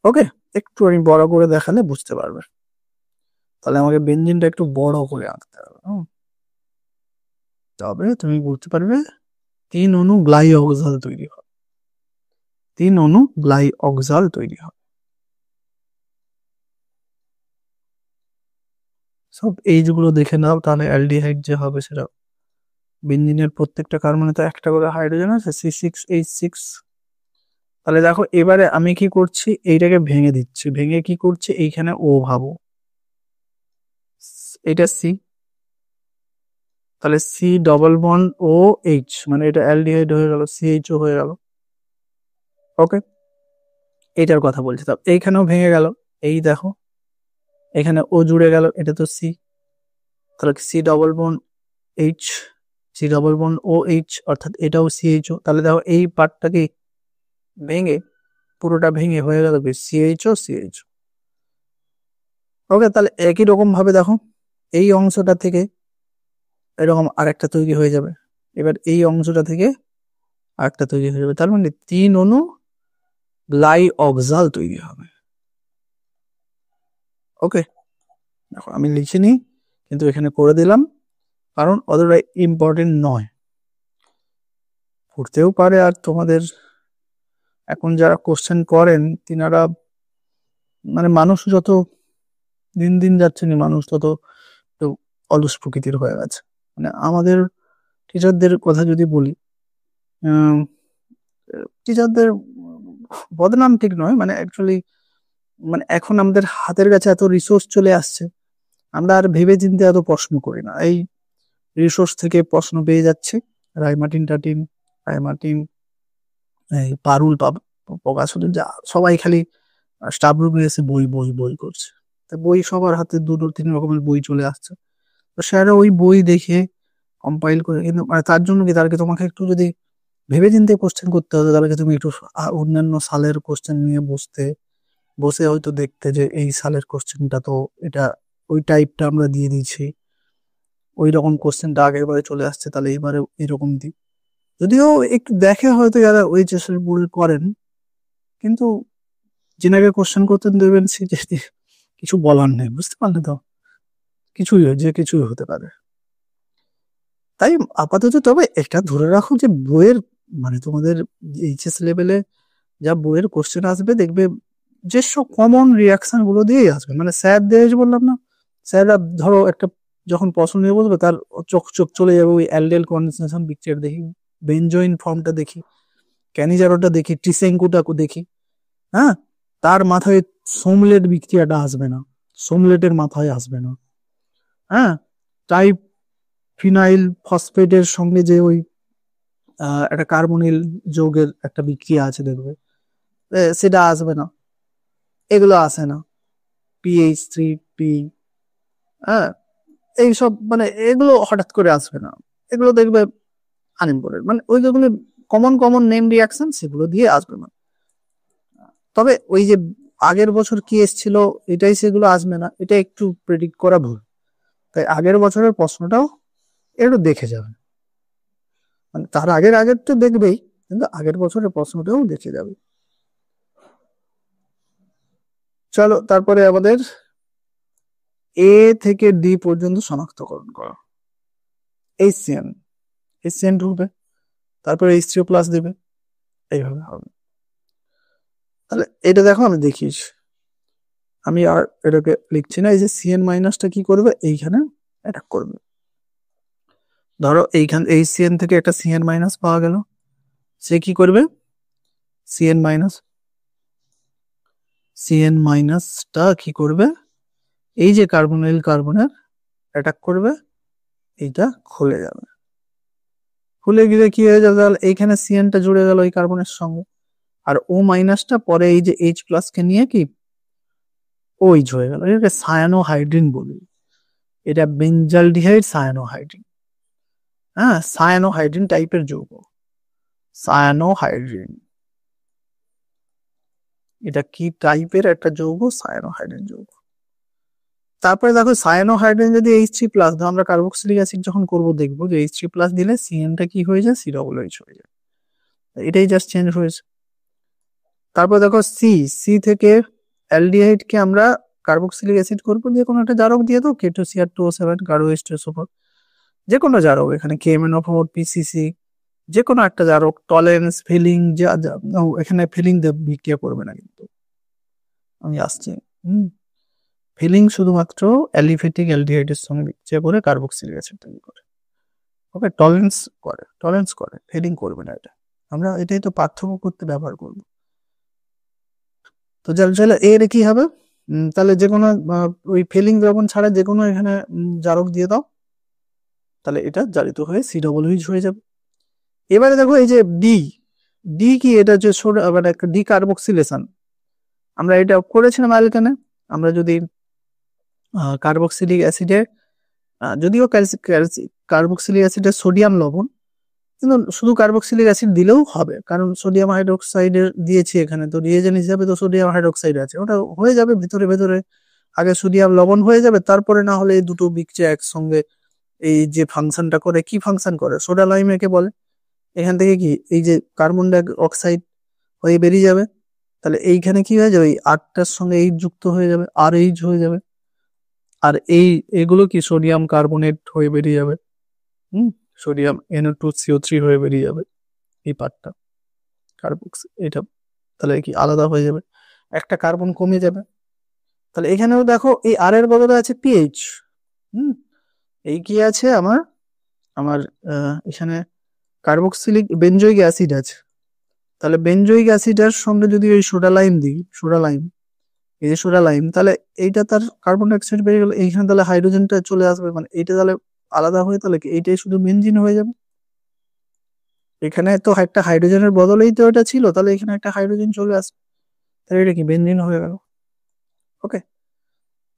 ওকে, একটু আমি বড় করে দেখালে বুঝতে পারবে। তাহলে আমাকে বেঞ্জিনটা একটু বড় করে আঁকতে হবে, তবে তুমি বুঝতে পারবে 3 অণু গ্লাইঅক্সাল তৈরি হবে, 3 অণু গ্লাইঅক্সাল তৈরি হবে। সব এইগুলো দেখে নাও, তাহলে অ্যালডিহাইড যে হবে সেটা, বেঞ্জিনের প্রত্যেকটা কার্বনে তো একটা করে হাইড্রোজেন আছে C6H6। তাহলে দেখো এবারে আমি কি করছি, এইটাকে ভেঙে দিচ্ছি, ভেঙে কি করছি এইখানে ও ভাবো, এটা C, তাহলে C ডবল বন্ড ও H, মানে এটা অ্যালডিহাইড হয়ে গেল, CHO হয়ে গেল। ওকে, এইটার কথা বলছি। তো এইখানেও ভেঙে গেল, এই দেখো এখানে ও জুড়ে গেল, এটা তো C, তাহলে C double bond H, C double bond OH, অর্থাৎ এটাও CHO। তাহলে দেখো এই পার্টটাকে ভেঙে পুরোটা ভেঙে হয়ে গেল কি CHO। ওকে, তাহলে একই রকম ভাবে দেখো এই অংশটা থেকে এরকম আরেকটা তৈরি হয়ে যাবে, এবার এই অংশটা থেকে আরেকটা তৈরি হয়ে যাবে, তার মানে 3 অণু গ্লাইঅক্সাল তৈরি হবে। ওকে, দেখো আমি লিখিনি কিন্তু এখানে করে দিলাম, কারণ অতটা ইম্পর্টেন্ট নয়, পড়তেও পারে। আর তোমাদের এখন যারা কোশ্চেন করেন তিনারা মানে মানুষ যত দিন দিন যাচ্ছে না, মানুষ তত একটু অলস প্রকৃতির হয়ে গেছে। মানে আমাদের টিচারদের কথা যদি বলি, টিচারদের বদনাম ঠিক নয়, মানে অ্যাকচুয়ালি মানে এখন আমাদের হাতের কাছে এত রিসোর্স চলে আসছে, আমরা আর ভেবে চিন্তে এত প্রশ্ন করি না, এই রিসোর্স থেকে প্রশ্ন পেয়ে যাচ্ছে। রায়মার্টিন, এই পারুল প্রকাশন, যা সবাই খালি স্টাফ রুমে এসে বই বই বই করছে, তা বই সবার হাতে 2-3 রকমের বই চলে আসছে, তো স্যাররা ওই বই দেখে কম্পাইল করে, কিন্তু মানে তার জন্য কি তারকে তোমাকে একটু যদি ভেবে চিন্তে কোশ্চেন করতে হতো, তাহলে তুমি একটু অন্যান্য সালের কোশ্চেন নিয়ে বসতে, বসে হয়তো দেখতে যে এই সালের কোশ্চেনটা তো এটা ওই টাইপটা আমরা দিয়ে দিয়েছি, ওই রকম কোশ্চেনটা আগের বারে চলে আসছে, তাহলে এবারে এরকম দিই। যদিও একটু দেখে হয়তো যারা OHS এর বোর্ড করেন, কিন্তু যেনাকে কোশ্চেন করতে দেবেন সে যদি কিছু বলার নেই, বুঝতে পারলে তো, যে কিছুই হতে পারে। তাই আপাতত তবে এটা ধরে রাখো যে বইয়ের মানে তোমাদের এইচএস লেভেলে যা বইয়ের কোশ্চেন আসবে দেখবে যে সব কমন রিয়াকশন গুলো দিয়েই আসবে। মানে স্যার দিয়ে যে বললাম না, স্যাররা ধরো একটা যখন প্রশ্ন নিয়ে বলবে তার চোখ চোখ চলে যাবে ওই অ্যালডেল কন্ডেনসেশন পিকচার দেখি, বেঞ্জোইন ফর্মটা দেখি, ক্যানিজারোটা দেখি, ট্রিসেঙ্কুটা দেখি, হ্যাঁ, তার মাথায় সোমলেট বিক্রিয়াটা আসবে না, সোমলেটের মাথায় আসবে না, হ্যাঁ, টাইপ ফিনাইল ফসফেটের সঙ্গে যে ওই একটা কার্বনিল যৌগের একটা বিক্রিয়া আছে দেখবে, সেটা আসবে না, এগুলো আসে না, PH3P, হ্যাঁ, এইসব মানে এগুলো হঠাৎ করে আসবে না, এগুলো দেখবে আনইম্পর্টেন্ট, মানে ওই যেগুলো কমন কমন নেম রিয়াকশন সেগুলো দিয়ে আসবে না। তবে ওই যে আগের বছর কি এসেছিল এটাই সেগুলো আসবে না, এটা একটু প্রেডিক্ট করা ভুল। তাই আগের বছরের প্রশ্নটাও একটু দেখে যাবে, মানে তার আগের তো দেখবেই, কিন্তু আগের বছরের প্রশ্নটাও দেখে যাবে। চলো তারপরে আমাদের A থেকে D পর্যন্ত শনাক্তকরণ করা। HCN, HCN ঢুকবে, তারপরে H3O প্লাস দেবে, এইভাবে হবে। তাহলে এটা দেখো আমি দেখিয়েছি, আমি আর এটাকে লিখছি না। এই যে CN মাইনাসটা কি করবে, এইখানে অ্যাটাক করবে। ধরো এইখান HCN থেকে একটা CN মাইনাস পাওয়া গেল, সে কি করবে, CN মাইনাসটা কি করবে, এই যে কার্বনাইল কার্বনের অ্যাটাক করবে, এইটা খুলে যাবে, খুলে গেলে কি হয়ে যাবে, এইখানে CNটা জুড়ে গেল এই কার্বনের সঙ্গে, আর O মাইনাসটা পরে এই যে H প্লাস কে নিয়ে কি ওইচ হয়ে গেল, এটাকে সায়ানোহাইড্রিন বলি, এটা বেঞ্জালডিহাইড সায়ানোহাইড্রিন, হ্যাঁ, সায়ানোহাইড্রিন টাইপের যৌগ, সায়ানোহাইড্রিন, এটা কি টাইপের একটা যৌগ, সায়ানোহাইড্রিন যৌগ। তারপরে দেখো সায়ানোহাইড্রিন যদি H3+, আমরা কার্বক্সিলিক অ্যাসিড যখন করব দেখবো যে H3+ দিলে CNটা কি হয়ে যায়, COOH হয়ে যায়, এটাই জাস্ট চেঞ্জ হয়েছে। তারপর দেখো সি থেকে অ্যালডিহাইডকে আমরা কার্বক্সিলিক অ্যাসিড করবো, যে কোনো একটা জারক দিয়ে দাও, K2CR2O7 কার্বো H2SO4, যে কোনো জারক, এখানে KMnO4 PCC, যে কোনো একটা জারক, টলারেন্স ফিলিং, এখানে ফিলিং বিক্রিয়া করবে না কিন্তু, আমি আসছি। ফিলিং শুধুমাত্র অ্যালিফেটিক অ্যালডিহাইডের সঙ্গে বিক্রিয়া করে কার্বক্সিলিক অ্যাসিড তৈরি করে, ওকে, টলারেন্স করে, ফিলিং করবে না, এটা আমরা এটাই তো পার্থক্য করতে ব্যবহার করব। তো চলো এর কি হবে, তাহলে যে কোনো ওই ফিলিং দ্রবণ ছাড়া যে কোনো এখানে জারক দিয়ে দাও, তাহলে এটা জারিত হয়ে COOH হয়ে যাবে। এবারে দেখো এই যে ডি কি, এটা যে মানে একটা ডি কার্বক্সিলেশন, আমরা এটা করেছিলাম অ্যালকেনে, আমরা যদি কার্বক্সিলিক অ্যাসিডে, যদিও কার্বক্সিলিক অ্যাসিডের সোডিয়াম লবণ, কিন্তু শুধু কার্বক্সিলিক অ্যাসিড দিলেও হবে, কারণ সোডিয়াম হাইড্রোক্সাইডের দিয়েছি এখানে, তো রিয়েজেন্ট হিসাবে তো সোডিয়াম হাইড্রোক্সাইড আছে, ওটা হয়ে যাবে ভেতরে ভেতরে, আগে সোডিয়াম লবণ হয়ে যাবে, তারপরে না হলে এই দুটো বিক্রিয়া একসঙ্গে এই যে ফাংশনটা করে, কি ফাংশন করে, সোডা লাইম একে বলে, এখান থেকে কি এই যে কার্বন ডাই অক্সাইড হয়ে বেরিয়ে যাবে, তাহলে এইখানে কি হয়ে যাবে, এই আটটার সঙ্গে এইচ যুক্ত হয়ে যাবে, আর এইচ হয়ে যাবে, আর এগুলো কি সোডিয়াম কার্বনেট হয়ে বেরিয়ে যাবে, সোডিয়াম NO2CO3 হয়ে বেরিয়ে যাবে, এই পার্টটা কার্বক্সি, এটা তাহলে কি আলাদা হয়ে যাবে, একটা কার্বন কমে যাবে। তাহলে এখানেও দেখো এই আর এর বদলে আছে পিএইচ, এই কি আছে আমার আমার এখানে কার্বক্সিলিক বেঞ্জয়িক অ্যাসিড আছে, তাহলে বেঞ্জয়িক অ্যাসিডের সঙ্গে যদি ওই সোডা লাইম দিই, এই যে সোডা লাইম, তাহলে এইটা তার কার্বন ডাইঅক্সাইড বেরিয়ে গেল, এইখানে তাহলে হাইড্রোজেনটা চলে আসবে, মানে এইটা তাহলে আলাদা হয়ে তাহলে কি এইটাই শুধু বেনজিন হয়ে যাবে, এখানে তো একটা হাইড্রোজেনের বদলেই তো এটা ছিল, তাহলে এখানে একটা হাইড্রোজেন চলে আসবে, তাহলে এটা কি বেনজিন হয়ে গেল। ওকে,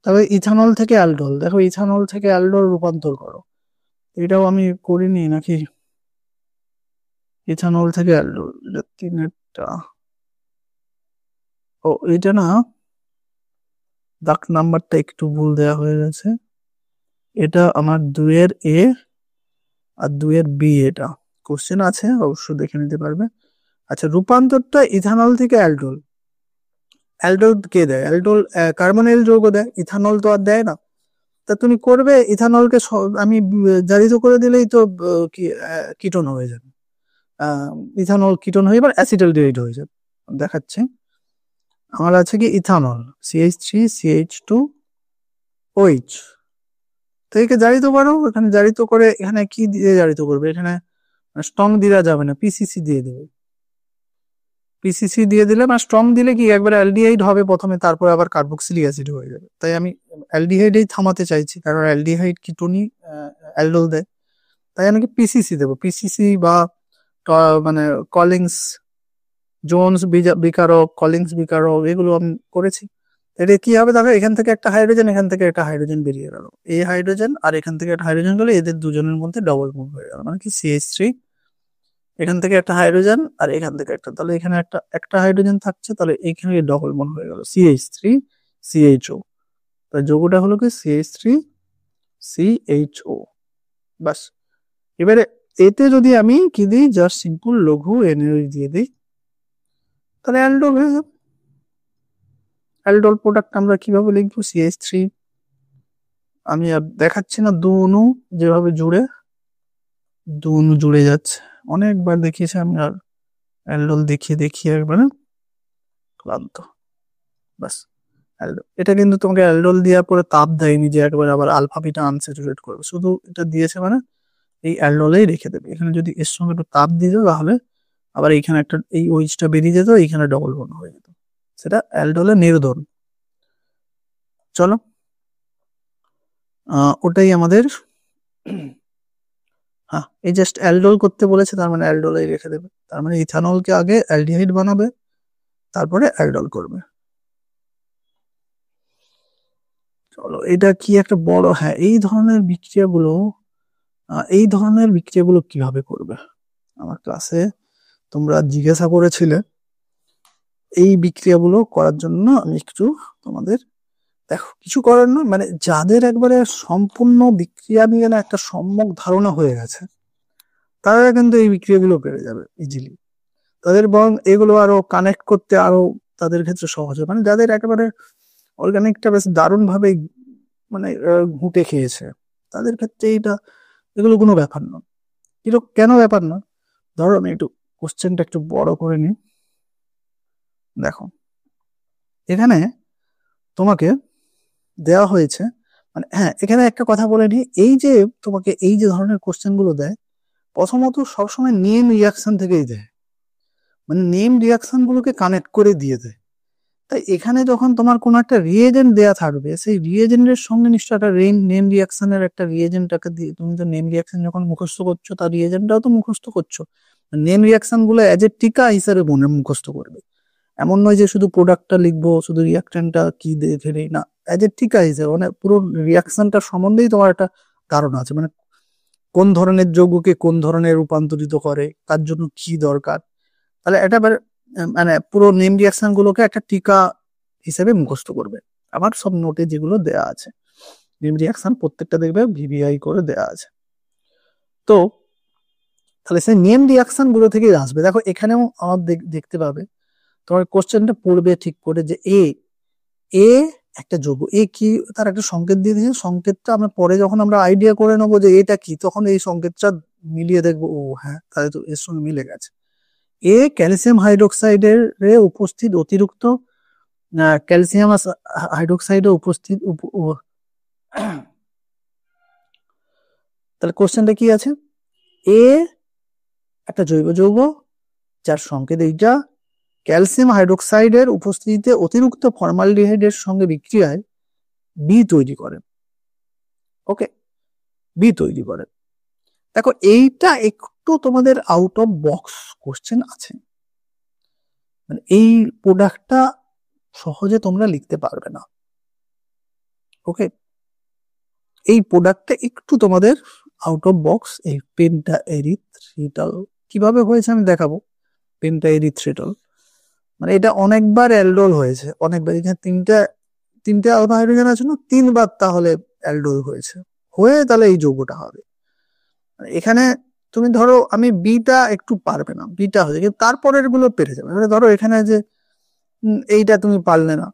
তবে ইথানল থেকে অ্যালডোল, দেখো ইথানল থেকে অ্যালডোল রূপান্তর করো, এটাও আমি করিনি নাকি, ইথানল থেকে অ্যালডোল, তিনটা, ও এটা না, দাগ নাম্বারটা একটু ভুল দেওয়া হয়ে গেছে, এটা আমার 2-এর এ আর 2-এর বি, এটা কোশ্চেন আছে, অবশ্যই দেখে নিতে পারবে। আচ্ছা, রূপান্তরটা ইথানল থেকে অ্যালডোল। অ্যালডোল কে দেয়? অ্যালডোল কার্বনাইল যৌগ দেয়, ইথানল তো আর দেয় না। তা তুমি করবে ইথানলকে আমি জারিত করে দিলেই তো কিটোন হয়ে যাবে, ইথানল কিটোন হয়ে এবার অ্যাসিটালডিহাইড হয়ে যাবে। দেখাচ্ছে আমার আছে কি ইথানল CH3CH2OH, তো একে জারিত করো, এখানে জারিত করে এখানে কি দিয়ে জারিত করবে, এখানে স্ট্রং দেওয়া যাবে না, পিসিসি দিয়ে দেবে। পিসিসি দিয়ে দিলে বা স্ট্রং দিলে কি একবার অ্যালডিহাইড হবে প্রথমে, তারপর আবার কার্বক্সিলিক অ্যাসিড হয়ে যাবে। তাই আমি অ্যালডিহাইডেই থামাতে চাইছি, কারণ অ্যালডিহাইড কিটোনই অ্যালডোল দেয়। তাই আমি কি পিসিসি দেবো, পিসিসি বা মানে কলিংস জোনস বিকারক, কলিংস বিকারক, এগুলো আমি করেছি। এটা কি হবে দেখো, এখান থেকে একটা হাইড্রোজেন, এখান থেকে একটা হাইড্রোজেন বেরিয়ে গেল, এই হাইড্রোজেন আর এখান থেকে একটা হাইড্রোজেন গেলে এদের দুজনের মধ্যে ডবল বন্ড হয়ে গেল, মানে কি CH3, এখান থেকে একটা হাইড্রোজেন আর এখান থেকে একটা, তাহলে এখানে একটা একটা হাইড্রোজেন থাকছে, তাহলে এখানে ডবল বন্ড হয়ে গেল CH3CHO। তাই যৌগটা হলো কি CH3CHO। বাস, এবারে এতে যদি আমি কি দিই, জাস্ট সিম্পল লঘু NaOH দিয়ে দিই, তাহলে অ্যালডোল হয়ে যাবে। অ্যালডোল প্রোডাক্ট আমরা কিভাবে লিখবো, CH3, আমি আর দেখাচ্ছি না, দু অণু যেভাবে দু অণু জুড়ে যাচ্ছে, অনেকবার দেখিয়েছি আমি, আর অ্যালডোল দেখিয়ে দেখিয়ে একবারে ক্লান্ত। বাস, অ্যালডোল। এটা কিন্তু তোমাকে অ্যালডোল দেওয়ার পরে তাপ দেয়নি যে একবার আবার আলফা বিটা আনস্যাচুরেট করবে, শুধু এটা দিয়েছে মানে এই অ্যালডোলেই রেখে দেবে। এখানে যদি এর সঙ্গে একটু তাপ দিয়ে দাও, তাহলে আবার এইখানে একটা এই ওইচটা বেরিয়ে যেত, এইখানে ডবল বন্ড হয়ে যেত, সেটা অ্যালডোলের নির্দোল। চলো, ওটাই আমাদের, হ্যাঁ, এই জাস্ট অ্যালডোল করতে বলেছে, তার মানে অ্যালডোলেই রেখে দেবে, তার মানে ইথানলকে আগে অ্যালডিহাইড বানাবে, তারপরে অ্যালডোল করবে। চলো, এটা কি একটা বড়, হ্যাঁ, এই ধরনের বিক্রিয়াগুলো কিভাবে করবে, আমার ক্লাসে তোমরা জিজ্ঞাসা করেছিলে। এই বিক্রিয়াগুলো করার জন্য আমি একটু তোমাদের, দেখো কিছু করার না, মানে যাদের একবারে সম্পূর্ণ বিক্রিয়া নিয়ে না একটা সম্যক ধারণা হয়ে গেছে, তারা কিন্তু এই বিক্রিয়াগুলো পেরে যাবে ইজিলি। তাদের বরং এগুলো আরো কানেক্ট করতে আরো তাদের ক্ষেত্রে সহজ হয়, মানে যাদের একেবারে অর্গানিকটা বেশ দারুণ ভাবে মানে ঘুঁটে খেয়েছে, তাদের ক্ষেত্রে এগুলো কোনো ব্যাপার না। কেন ব্যাপার না, ধরো আমি একটু কোশ্চেনটা একটু বড় করে নিই। দেখো, এখানে তোমাকে দেওয়া হয়েছে, মানে হ্যাঁ, এখানে একটা কথা বলে নিই, এই যে তোমাকে এই যে ধরনের কোশ্চেন গুলো দেয়, প্রথমত সবসময় নেম রিয়াকশন থেকেই দেয়, মানে নেম রিয়াকশন গুলোকে কানেক্ট করে দিয়ে দেয়। তাই এখানে যখন তোমার কোনো একটা রিয়েজেন্ট দেয়া থাকবে, সেই রিয়েজেন্টের সঙ্গে নিশ্চয় একটা নেম রিয়াকশনের একটা রিয়েজেন্টটাকে দিয়ে, তুমি তো নেম রিয়াকশন যখন মুখস্থ করছো, তার রিয়েজেন্টটাও তো মুখস্থ করছো। নেম রিয়াকশন গুলো অ্যাজ এ টিকা হিসাবে মুখস্থ করবে, এমন নয় যে শুধু প্রোডাক্টটা লিখবো, শুধু রিয়াকশনটা কি দেখে নেই, না, অ্যাজ এ টিকা হিসেবে, মানে পুরো রিয়াকশনটার সম্বন্ধেই তোমার একটা ধারণা আছে, মানে কোন ধরনের যৌগকে কোন ধরনের রূপান্তরিত করে, তার জন্য কি দরকার। তাহলে এটা মানে পুরো নেম রিয়াকশন গুলোকে একটা টিকা হিসেবে মুখস্থ করবে। আমার সব নোটে যেগুলো দেয়া আছে, নেম রিয়াকশন প্রত্যেকটা দেখবে VVI করে দেয়া আছে। তো তাহলে সেই নেম রিয়াকশন গুলো থেকেই আসবে। দেখো এখানেও আমার দেখতে পাবে, তোমার কোশ্চেনটা পড়বে ঠিক করে, যে এ একটা যৌগ, এ কি, তার একটা সংকেত দিয়ে দিয়েছে, সংকেতটা আমরা পরে যখন আমরা আইডিয়া করে নেবো যে এটা কি, তখন এই সংকেতটা মিলিয়ে দেখবো, ও হ্যাঁ, তাহলে তো এর সঙ্গে মিলে গেছে। ক্যালসিয়াম হাইড্রোক্সাইডের উপস্থিত অতিরিক্ত ক্যালসিয়াম হাইড্রোক্সাইডে উপস্থিত তাহলে কোশ্চেনটা কি আছে, এ একটা জৈব যৌগ যার সংকেত এইটা, ক্যালসিয়াম হাইড্রোক্সাইডের উপস্থিতিতে অতিরিক্ত ফর্মালডিহাইডের সঙ্গে বিক্রিয়ায় বি তৈরি করে। ওকে, বি তৈরি করে। দেখো এইটা একটু তোমাদের আউট অফ বক্স কোশ্চেন আছে, মানে এই প্রোডাক্টটা সহজে তোমরা লিখতে পারবে না। ওকে, এই প্রোডাক্টটা একটু তোমাদের আউট অফ বক্স। এই পেন্টাএরিথ্রিটাল কিভাবে হয়েছে আমি দেখাবো। পেন্টাএরিথ্রিটাল মানে এটা অনেকবার অ্যালডোল হয়েছে, অনেকবার, এখানে তিনটে আলফা হাইড্রোজেন আছে না, 3 বার তাহলে অ্যালডোল হয়েছে, হয়ে তাহলে এই যৌগটা হবে। এখানে তুমি ধরো আমি বিটা একটু পারবে না, বিটা হয়ে কিন্তু তারপরের গুলো পেরে যাবে। এবারে ধরো এখানে যে এইটা তুমি পারলে না,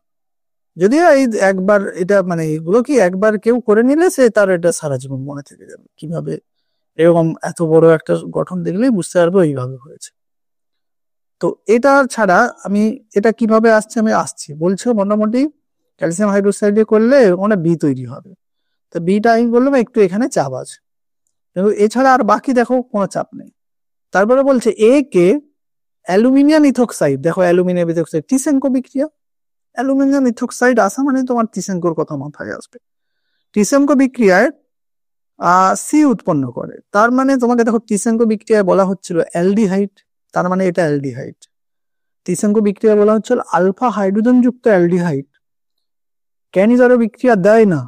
যদিও এই একবার এটা মানে এগুলো কি একবার কেউ করে নিলে সে তার এটা সারা জীবন মনে থেকে যাবে, কিভাবে এরকম এত বড় একটা গঠন দেখলেই বুঝতে পারবো এইভাবে হয়েছে। তো এটা ছাড়া আমি এটা কিভাবে আসছে আমি আসছি বলছো, মোটামুটি ক্যালসিয়াম হাইড্রোক্সাইড দিয়ে করলে ওখানে বি তৈরি হবে। তো বিটা আমি বললাম একটু এখানে চাপ আছে, কিন্তু এছাড়া আর বাকি দেখো কোনো চাপ নেই। তারপরে বলছে এ কে অ্যালুমিনিয়াম ইথোক্সাইড, দেখো অ্যালুমিনিয়াম ইথোক্সাইড টিসেঙ্কো বিক্রিয়া, অ্যালুমিনিয়াম ইথোক্সাইড আসা মানে তোমার টিসেঙ্কোর কথা মাথায় আসবে। টিসেঙ্কো বিক্রিয়ায় সি উৎপন্ন করে, তার মানে তোমাকে দেখো টিসেঙ্কো বিক্রিয়ায় বলা হচ্ছিল অ্যালডিহাইড, তার মানে এটা অ্যালডিহাইড। টিসেঙ্কো বিক্রিয়া বলা হচ্ছিল আলফা হাইড্রোজেন যুক্ত অ্যালডিহাইড। ক্যানিজারো বিক্রিয়া দেয় না,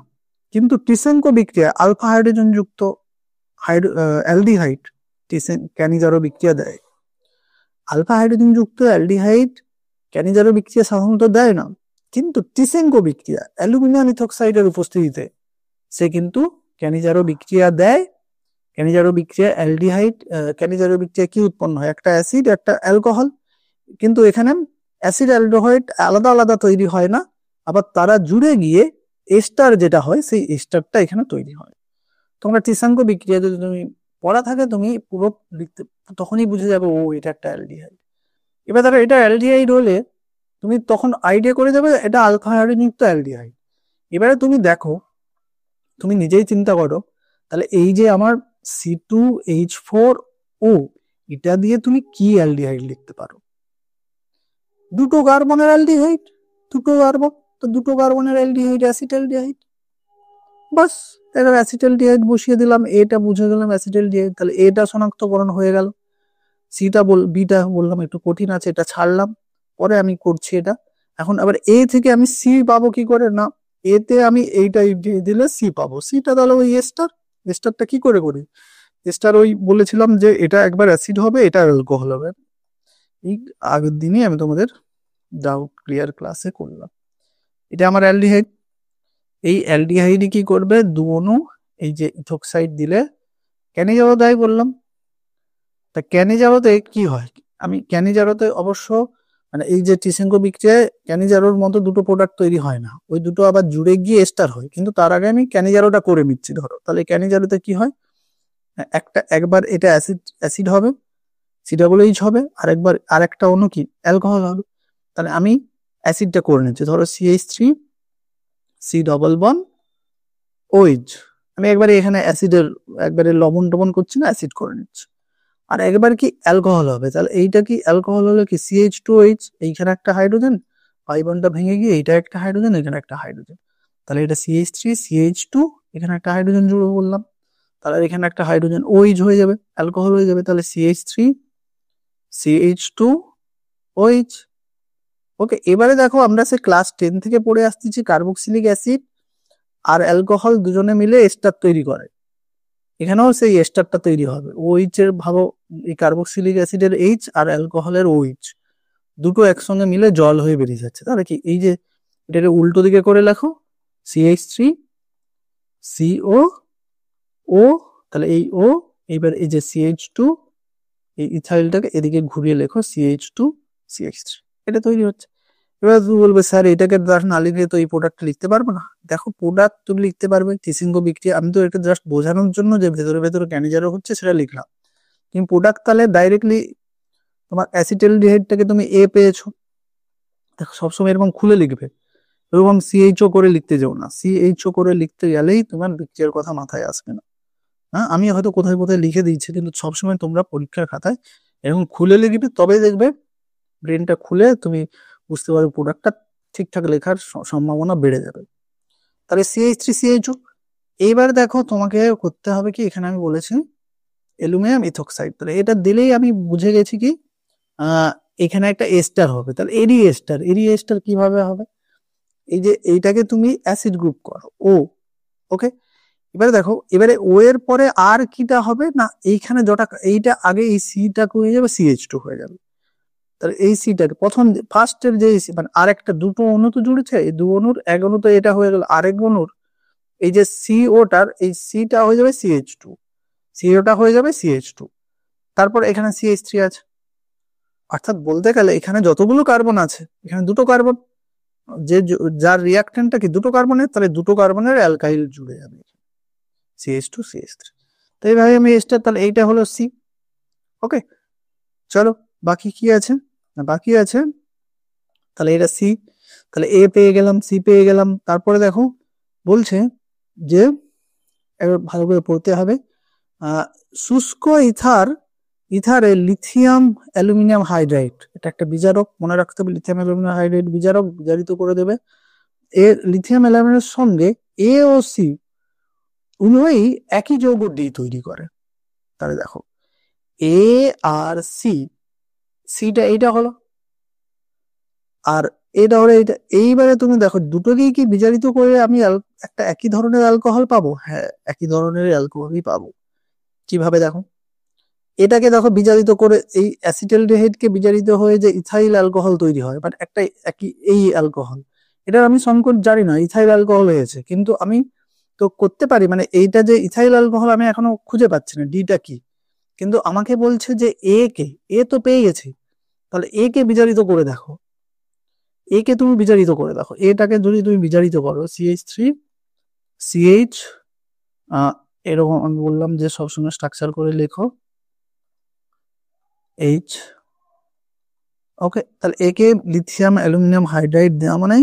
কিন্তু টিসেঙ্কো বিক্রিয়া আলফা হাইড্রোজেন যুক্ত অ্যালডিহাইড ক্যানিজারো বিক্রিয়া দেয়। আলফা হাইড্রোজেন যুক্ত অ্যালডিহাইড ক্যানিজারো বিক্রিয়া সাধারণত দেয় না, কিন্তু টিসেঙ্কো বিক্রিয়া অ্যালুমিনিয়াম ইথোক্সাইডের উপস্থিতিতে সে কিন্তু ক্যানিজারো বিক্রিয়া দেয়। ক্যানিজারো বিক্রিয়া অ্যালডিহাইড ক্যানিজারো বিক্রিয়া কি উৎপন্ন হয়, একটা অ্যাসিড একটা অ্যালকোহল, কিন্তু এখানে অ্যাসিড অ্যালডিহাইড আলাদা আলাদা তৈরি হয় না, আবার তারা জুড়ে গিয়ে এস্টার যেটা হয় সেই এস্টারটা এখানে তৈরি হয়। তোমরা টিসেঙ্কো বিক্রিয়া যদি তুমি পড়া থাকে তুমি পুরো লিখতে তখনই বুঝে যাবে ও এটা একটা অ্যালডিহাইড। এবার ধরো এটা অ্যালডিহাইড হলে তুমি তখন আইডিয়া করে যাবে এটা আলফা হাইড্রোজেনযুক্ত অ্যালডিহাইড। এবারে তুমি দেখো, তুমি নিজেই চিন্তা করো, তাহলে এই যে আমার C2H4O এটা দিয়ে তুমি কি অ্যালডিহাইড লিখতে পারো? দুটো কার্বনের অ্যালডিহাইড, দুটো কার্বন, তো দুটো কার্বনের অ্যালডিহাইড অ্যাসিটালডিহাইড, বাস। এবার অ্যাসিটালডিহাইড বসিয়ে দিলাম, এটা বুঝে গেলাম অ্যাসিটালডিহাইড, তাহলে এটা শনাক্তকরণ হয়ে গেল। বিটা বললাম একটু কঠিন আছে, এটা ছাড়লাম, পরে আমি করছি এটা। এখন আবার এ থেকে আমি সি পাবো কি করে, না এতে আমি এইটা দিলে সি পাবো, সিটা তাহলে ওই এস্টারটা কি করে করি, এস্টার ওই বলেছিলাম যে এটা একবার অ্যাসিড হবে এটা অ্যালকোহল হবে, এই আগের দিনই আমি তোমাদের ডাউট ক্লিয়ার ক্লাসে করলাম। এটা আমার অ্যালডিহাইড, এই অ্যালডিহাইডই কি করবে দু অণু এই যে ইথোক্সাইড দিলে ক্যানিজারো দেয় বললাম। তা ক্যানিজারোতে কি হয়, আমি ক্যানিজারোতে অবশ্য মানে এই যে টিসেঙ্কো বিক্রিয়ায় ক্যানিজারোর মতো দুটো প্রোডাক্ট তৈরি হয় না, ওই দুটো আবার জুড়ে গিয়ে এস্টার হয়, কিন্তু তার আগে আমি ক্যানিজারোটা করে নিচ্ছি। ধরো তাহলে ক্যানিজারোতে কি হয়, একবার এটা অ্যাসিড হবে COH হবে, আরেকটা অণু কি অ্যালকোহল হবে। তাহলে আমি অ্যাসিডটা করে নিচ্ছি, ধরো CH3 C+1OH, আমি একবারে এখানে অ্যাসিডের একবারে লবণ টবণ করছি না, অ্যাসিড করে নিচ্ছি। আর একবার কি অ্যালকোহল হবে, তাহলে এইটা কি অ্যালকোহল হলে কি CH2OH, এইখানে একটা হাইড্রোজেন, পাই বন্ডটা ভেঙে গিয়ে এইটা একটা হাইড্রোজেন, এখানে একটা হাইড্রোজেন, তাহলে এটা CH3 CH2, এখানে একটা হাইড্রোজেন জুড়ে বললাম, তাহলে এখানে একটা হাইড্রোজেন OH হয়ে যাবে, অ্যালকোহল হয়ে যাবে, তাহলে CH3 CH2OH। ওকে, এবারে দেখো আমরা সে ক্লাস 10 থেকে পড়ে আসতেছি কার্বক্সিলিক অ্যাসিড আর অ্যালকোহল দুজনে মিলে এস্টার তৈরি করে, এখানেও সেই এস্টারটা তৈরি হবে। OH এর ভাবো এই কার্বক্সিলিক অ্যাসিডের H আর অ্যালকোহলের OH দুটো একসঙ্গে মিলে জল হয়ে বেরিয়ে যাচ্ছে, তাহলে কি এই যে এটা উল্টো দিকে করে লেখো CH3CO, তাহলে এই O, এইবার এই যে CH2 এই ইথাইলটাকে এদিকে ঘুরিয়ে লেখো CH2CH3, এটা তৈরি হচ্ছে। এবার তুমি বলবে স্যার এটাকে না লিখলে তো এই প্রোডাক্ট লিখতে পারবো না। দেখো প্রোডাক্ট তুমি লিখতে পারবে, টিসিঙ্কো বিক্রিয়া, আমি তো এটা জাস্ট বোঝানোর জন্য যে ভেতরে ভেতরে ক্যানিজারো হচ্ছে সেটা লিখলাম, কিন্তু প্রোডাক্ট তাহলে ডাইরেক্টলি তোমার অ্যাসিটালডিহাইডটাকে তুমি এ পেয়েছো, দেখো সবসময় এরকম খুলে লিখবে, এরকম CHO করে লিখতে যাও না, CHO করে লিখতে গেলেই তোমার বিক্রিয়ার কথা মাথায় আসবে না। হ্যাঁ, আমি হয়তো কোথায় কোথায় লিখে দিচ্ছি, কিন্তু সবসময় তোমরা পরীক্ষার খাতায় এরকম খুলে লিখবে, তবে দেখবে ব্রেনটা খুলে তুমি বুঝতে পারবে, প্রোডাক্টটা ঠিকঠাক লেখার সম্ভাবনা বেড়ে যাবে। তাহলে CH3CHO। এইবার দেখো তোমাকে করতে হবে কি, এখানে আমি বলেছি অ্যালুমিনিয়াম ইথোক্সাইড, তাহলে এটা দিলেই আমি বুঝে গেছি কি এখানে একটা এস্টার হবে, তাহলে এরি এস্টার কিভাবে হবে, এই যে এইটাকে তুমি অ্যাসিড গ্রুপ করো ও, ওকে। এবারে দেখো, এবারে ও এর পরে আর কিটা হবে না, এইখানে যেটা এইটা আগে এই সিটা হয়ে যাবে CH2 হয়ে যাবে, তাহলে এই সিটাকে প্রথম ফার্স্টের যে মানে আরেকটা দুটো অণু তো জুড়েছে, এই দু অণুর এক অণু তো এটা হয়ে গেল, আরেক অণুর এই যে সিওটার এই সিটা হয়ে যাবে CH2, সিওটা হয়ে যাবে CH2, তারপর এখানে CH3 আছে। অর্থাৎ বলতে গেলে এখানে যতগুলো কার্বন আছে এখানে দুটো কার্বন, যে যার রিয়াক্টেন্টটা কি দুটো কার্বনের, তাহলে দুটো কার্বনের অ্যালকাইল জুড়ে যাবে CH2 CH3। তো এইভাবে আমি এসটা, তাহলে এইটা হলো সি। ওকে, চলো বাকি কি আছে না, বাকি আছে তাহলে এটা সি, তাহলে এ পেয়ে গেলাম, সি পেয়ে গেলাম। তারপরে দেখো বলছে যে এবার ভালো করে পড়তে হবে, শুষ্ক ইথারে লিথিয়াম অ্যালুমিনিয়াম হাইড্রাইড, এটা একটা বিজারক, মনে রাখতে হবে লিথিয়াম অ্যালুমিনিয়াম হাইড্রাইড বিজারক, বিজারিত করে দেবে। এর লিথিয়াম অ্যালুমিনিয়ামের সঙ্গে এ ও সি উভয়ই একই যৌগ ডি তৈরি করে। তাহলে দেখো এ আর সি, সিটা এইটা হলো আর এটা হলো এইটা। এইবারে তুমি দেখো দুটোকেই কি বিজারিত করে আমি একটা একই ধরনের অ্যালকোহল পাবো? হ্যাঁ, একই ধরনের অ্যালকোহলই পাবো। কিভাবে দেখো, এটাকে দেখো বিজারিত করে এই অ্যাসিটালডিহাইডকে বিজারিত হয়ে যে ইথাইল অ্যালকোহল তৈরি হয়, বাট একটা একই এই অ্যালকোহল, এটার আমি সংকট জানি না ইথাইল অ্যালকোহল হয়েছে, কিন্তু আমি তো করতে পারি, মানে এইটা যে ইথাইল অ্যালকোহল আমি এখনো খুঁজে পাচ্ছি না ডিটা কি, কিন্তু আমাকে বলছে যে এ তো পেয়ে গেছি, তাহলে এ কে বিজারিত করে দেখো, এ কে তুমি বিজারিত করে দেখো, এটাকে যদি তুমি বিজারিত করো CH3 CH, এরকম আমি বললাম যে সবসময় স্ট্রাকচার করে লেখো H। ওকে, তাহলে একে লিথিয়াম অ্যালুমিনিয়াম হাইড্রাইড দেওয়া মানে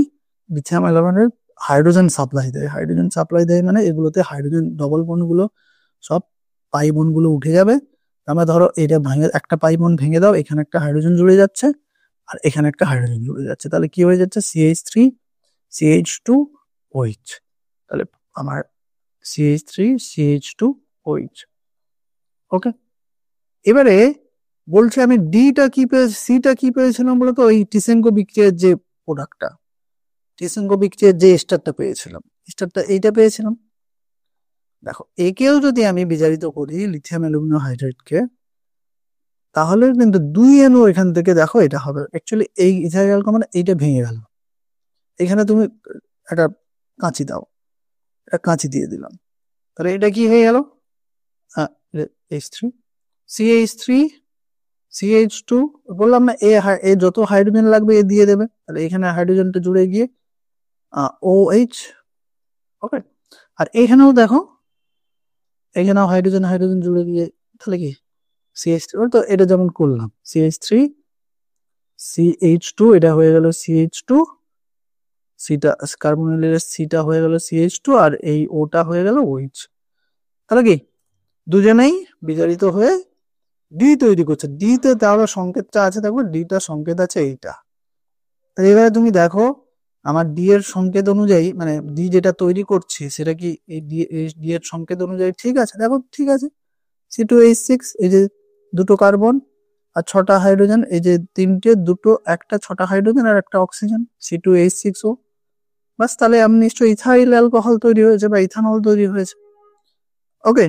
লিথিয়াম অ্যালুমিনিয়ামের হাইড্রোজেন সাপ্লাই দেয়, হাইড্রোজেন সাপ্লাই দেয় মানে এগুলোতে হাইড্রোজেন ডবল বন্ড গুলো সব পাই বন্ড গুলো উঠে যাবে। আমরা ধরো এটা ভেঙে একটা পাই বন্ড ভেঙে দাও, এখানে একটা হাইড্রোজেন জুড়ে যাচ্ছে আর এখানে একটা হাইড্রোজেন জুড়ে যাচ্ছে, তাহলে কি হয়ে যাচ্ছে CH3 CH2 OH। তাহলে আমার CH3 CH2 OH। ওকে, এবারে বলছে আমি ডিটা কি পেয়েছি, সিটা কি পেয়েছিলাম বলতো, ওই টিসেনকো বিক্রিয়ার যে প্রোডাক্টটা, টিসেনকো বিক্রিয়ার যে স্টারটা পেয়েছিলাম, স্টারটা এইটা পেয়েছিলাম। দেখো একেও যদি আমি বিজারিত করি লিথিয়াম অ্যালুমিনিয়াম হাইড্রাইডকে, তাহলে কিন্তু দুই অণু এখান থেকে দেখো এটা হবে অ্যাকচুয়ালি এই ইথাইল অ্যালকোহল, মানে এইটা ভেঙে গেল, এখানে তুমি একটা কাঁচি দাও, একটা কাঁচি দিয়ে দিলাম, তাহলে এটা কি হয়ে গেল H3 CH3 CH2, বললাম না এ যত হাইড্রোজেন লাগবে এ দিয়ে দেবে, তাহলে এখানে হাইড্রোজেনটা জুড়ে গিয়ে OH। ওকে, আর এখানেও দেখো এখানেও হাইড্রোজেন হাইড্রোজেন জুড়ে গিয়ে তাহলে কি CH3, তো এটা যেমন করলাম CH3 CH2, এটা হয়ে গেল CH2, সিটা কার্বনিলের সিটা হয়ে গেল CH2 আর এই ওটা হয়ে গেল OH। তাহলে কি দুজনেই বিজারিত হয়ে ডি তৈরি করছে, ডি তে তাহলে সংকেতটা আছে, দেখো ডিটা সংকেত আছে এইটা। তাহলে এবারে তুমি দেখো আমার ডি এর সংকেত অনুযায়ী, মানে ডি যেটা তৈরি করছি সেটা কি এই ডি এর সংকেত অনুযায়ী ঠিক আছে? দেখো ঠিক আছে, C2H6, এই যে দুটো কার্বন আর 6টা হাইড্রোজেন, এই যে তিনটে দুটো একটা 6টা হাইড্রোজেন আর একটা অক্সিজেন C2H6O, বাস তাহলে আমি নিশ্চয়ই ইথাইল অ্যালকোহল তৈরি হয়েছে বা ইথানল তৈরি হয়েছে। ওকে,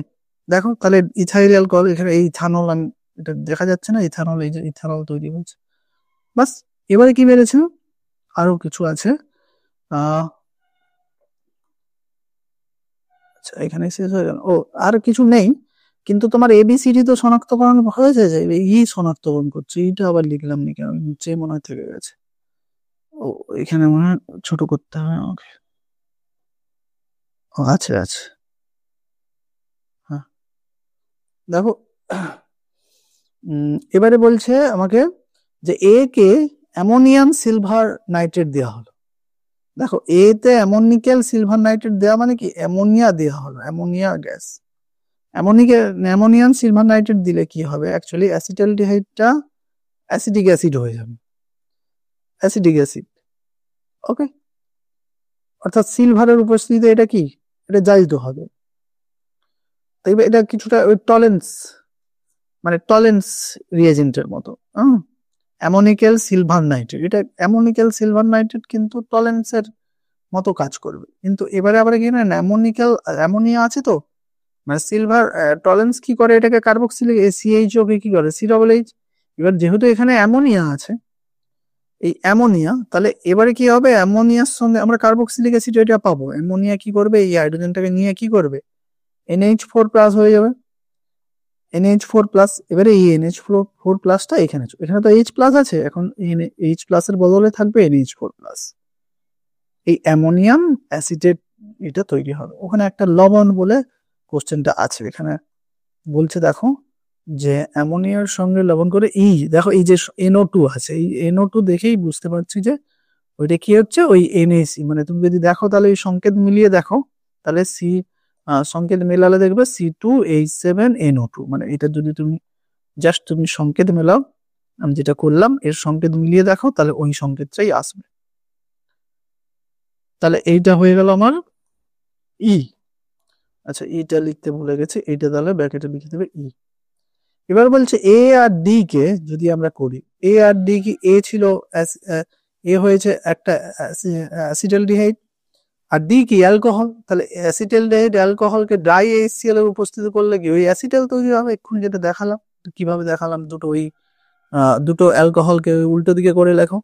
দেখো তাহলে ইথাইল অ্যালকোহল, এখানে এই ইথানল, আমি এটা দেখা যাচ্ছে না ইথানল, এই যে ইথানল তৈরি হয়েছে। বাস, এবারে কি বেড়েছে, আরো কিছু আছে, আচ্ছা এখানে শেষ হয়ে গেল। ও আর কিছু নেই, কিন্তু তোমার ABCD তো শনাক্তকরণ হয়েছে, যে শনাক্তকরণ করছে, এইটা আবার লিখলাম নি কেন, নিচে মনে হয় থেকে গেছে। ও এখানে মনে হয় ছোট করতে হবে আমাকে। ও আচ্ছা আচ্ছা, হ্যাঁ দেখো এবারে বলছে আমাকে যে এ কে অ্যামোনিয়াম সিলভার নাইট্রেট দেওয়া হলো। দেখো এতে অ্যামোনিক্যাল সিলভার নাইট্রেট দেওয়া মানে কি অ্যামোনিয়া দেওয়া হলো, ammonia gas, ammonium silver nitrate দিলে কি হবে, অ্যাকচুয়ালি অ্যাসিটালডিহাইডটা অ্যাসিটিক অ্যাসিড হয়ে যাবে, অ্যাসিটিক অ্যাসিড। ওকে, অর্থাৎ সিলভারের উপস্থিতিতে এটা কি, এটা জারিত হবে। তাই এটা কিছুটা ওই টলেন্স, মানে টলেন্স রিয়েজেন্টের মতো। অ্যামোনিক্যাল সিলভার নাইট্রেট, এটা অ্যামোনিক্যাল সিলভার নাইট্রেট কিন্তু টলেন্সের মতো কাজ করবে, কিন্তু এবারে আবার কি না অ্যামোনিয়া আছে তো, মানে সিলভার টলেন্স কি করে, এটাকে কার্বক্সিলিক CHO কে কি করে C+H এবার যেহেতু এখানে অ্যামোনিয়া আছে, এই অ্যামোনিয়া, তাহলে এবারে কি হবে, অ্যামোনিয়ার সঙ্গে আমরা কার্বক্সিলিক অ্যাসিড এটা পাবো, অ্যামোনিয়া কি করবে, এই হাইড্রোজেনটাকে নিয়ে কি করবে, NH4+ হয়ে যাবে, NH4+। এবারে এই NH4+টা এখানে তো H+ আছে, এখন H+ এর বদলে থাকবে NH4+। এই অ্যামোনিয়াম অ্যাসিটেট এটা তৈরি হবে। ওখানে একটা লবণ বলে কোশ্চেনটা আছে এখানে, বলছে দেখো যে অ্যামোনিয়ার সঙ্গে লবণ করে দেখো এই যে NO2 আছে, এই NO2 দেখেই বুঝতে পারছি যে ওইটা কি হচ্ছে, ওই NaC, মানে তুমি যদি দেখো তাহলে এই সংকেত মিলিয়ে দেখো, তাহলে সংকেত মেলালে দেখবে C2H7NO2, মানে এটা যদি তুমি জাস্ট তুমি সংকেত মেলাও, আমি যেটা করলাম এর সংকেত মিলিয়ে দেখো, তাহলে ওই সংকেতটাই আসবে। তাহলে এইটা হয়ে গেল আমার ই। আচ্ছা, ইটা লিখতে ভুলে গেছি, এইটা তাহলে ব্র্যাকেটে লিখে দেবে ই। এবার বলছে এ আর ডি কে যদি আমরা করি, এ আর ডি কি, এ ছিল এ হয়েছে একটা অ্যাসিটালডিহাইড, আর ডি কি অ্যালকোহল, তাহলে অ্যাসিটালডিহাইড অ্যালকোহলকে ডাই এইচসিএল এর উপস্থিতি করলে কি ওই অ্যাসিটাল তৈরি হবে, এক্ষুনি যেটা দেখালাম। কিভাবে দেখালাম, দুটো অ্যালকোহলকে উল্টো দিকে করে লেখো,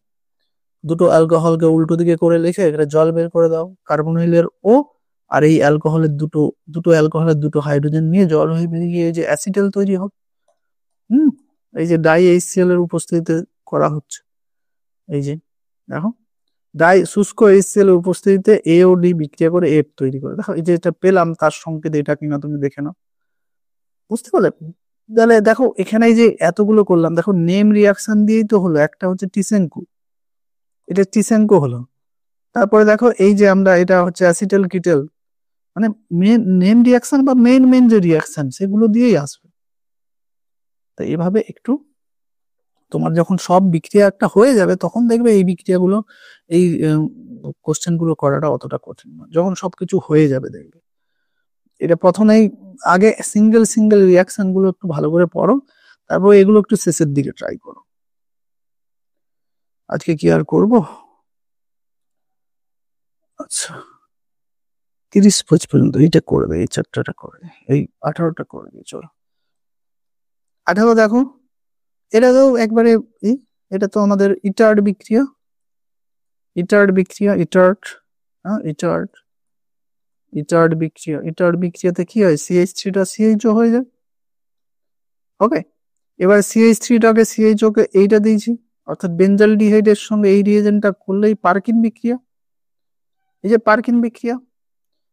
দুটো অ্যালকোহলকে উল্টো দিকে করে লিখে এখানে জল বের করে দাও, কার্বনিলের ও আর এই অ্যালকোহলের দুটো অ্যালকোহলের দুটো হাইড্রোজেন নিয়ে জল হয়ে বেরিয়ে এই যে অ্যাসিটাল তৈরি হবে। এই যে ডাই এইচসিএল এর উপস্থিতিতে করা হচ্ছে, এই যে দেখো শুষ্ক এইচসিএল এর উপস্থিতিতে এ ও ডি বিক্রিয়া করে এফ তৈরি করে। দেখো এই যে এটা পেলাম, তার সংকেত এটা কিনা তুমি দেখে নাও, বুঝতে পারলে? তাহলে দেখো এখানে এই যে এতগুলো করলাম, দেখো নেম রিয়াকশন দিয়েই তো হলো, একটা হচ্ছে টিসেঙ্কু, এটা টিসেঙ্কো হলো। তারপরে দেখো এই যে আমরা এটা হচ্ছে অ্যাসিটাল কিটেল, মানে নেম রিয়াকশন বা মেন যে রিয়াকশন সেগুলো দিয়েই আসবে। তো এইভাবে একটু তোমার যখন সব বিক্রিয়া একটা হয়ে যাবে তখন দেখবে এই বিক্রিয়াগুলো, এই কোশ্চেন গুলো করাটা অতটা কঠিন নয়, যখন সবকিছু হয়ে যাবে দেখবে। এটা প্রথমেই আগে সিঙ্গেল রিয়াকশন গুলো একটু ভালো করে পড়ো, তারপর এগুলো একটু শেষের দিকে ট্রাই করো। আজকে কি আর করব, আচ্ছা 30 পর্যন্ত এইটা করবে, এই চ্যাপ্টারটা করবে, এই 18টা করবে। চলো 18 দেখো, এটা তো একবারে এটা তো আমাদের ইটার্ড বিক্রিয়া, ইটার্ড বিক্রিয়াতে কি হয়, CH3টা CHO হয়ে যায়। ওকে, এবার CH3টাকে CHO কে এইটা দিয়েছি, অর্থাৎ বেঞ্জালডিহাইডের সঙ্গে এই রিয়েজেন্টটা করলেই পারকিন বিক্রিয়া। এই যে পারকিন বিক্রিয়া,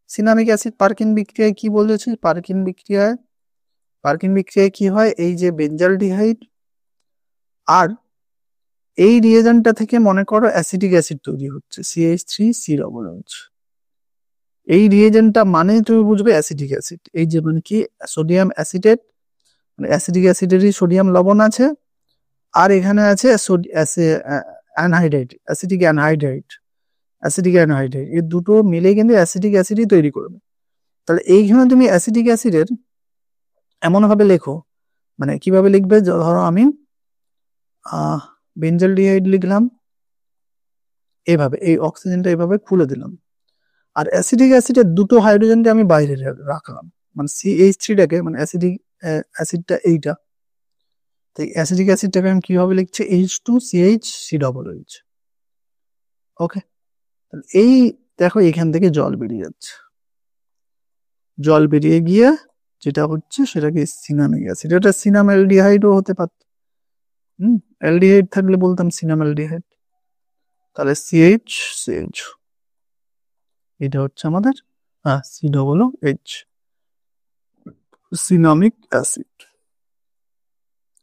সিনামিক অ্যাসিড পারকিন বিক্রিয়ায় কি বলেছি, পারকিন বিক্রিয়ায় কি হয়, এই যে বেঞ্জালডিহাইড আর এই রিয়েজেন্টটা থেকে মনে করো অ্যাসিটিক অ্যাসিড তৈরি হচ্ছে, CH3COOH। এই রিয়েজেন্টটা মানে তুমি বুঝবে অ্যাসিটিক অ্যাসিড, এই যে মানে কি সোডিয়াম অ্যাসিটেট, মানে অ্যাসিটিক অ্যাসিডেরই সোডিয়াম লবণ আছে, আর এখানে আছে অ্যাসিটিক অ্যানহাইড্রাইড, এই দুটো মিলে কিন্তু অ্যাসিটিক অ্যাসিডই তৈরি করবে। তাহলে এইখানে তুমি অ্যাসিটিক অ্যাসিডের এমন ভাবে লেখো, মানে কিভাবে লিখবে, ধরো আমি বেঞ্জালডিহাইড লিখলাম এভাবে, এই অক্সিজেনটা এভাবে খুলে দিলাম, আর অ্যাসিটিক অ্যাসিডের দুটো হাইড্রোজেনকে আমি বাইরে রাখলাম, মানে CH3টাকে, মানে অ্যাসিডটা এইটা, তাই অ্যাসিটিক অ্যাসিডটাকে আমি কিভাবে লিখছি, H2CH3OH। ওকে, এই দেখো এখান থেকে জল বেরিয়ে যাচ্ছে, জল বেরিয়ে গিয়ে যেটা হচ্ছে সেটাকে সিনামিক অ্যাসিড, এটা সিনামেলডিহাইডও হতে পারত, অ্যালডিহাইড থাকলে বলতাম সিনামেলডিহাইড। তাহলে CH এটা হচ্ছে আমাদের COOH, সিনামিক অ্যাসিড।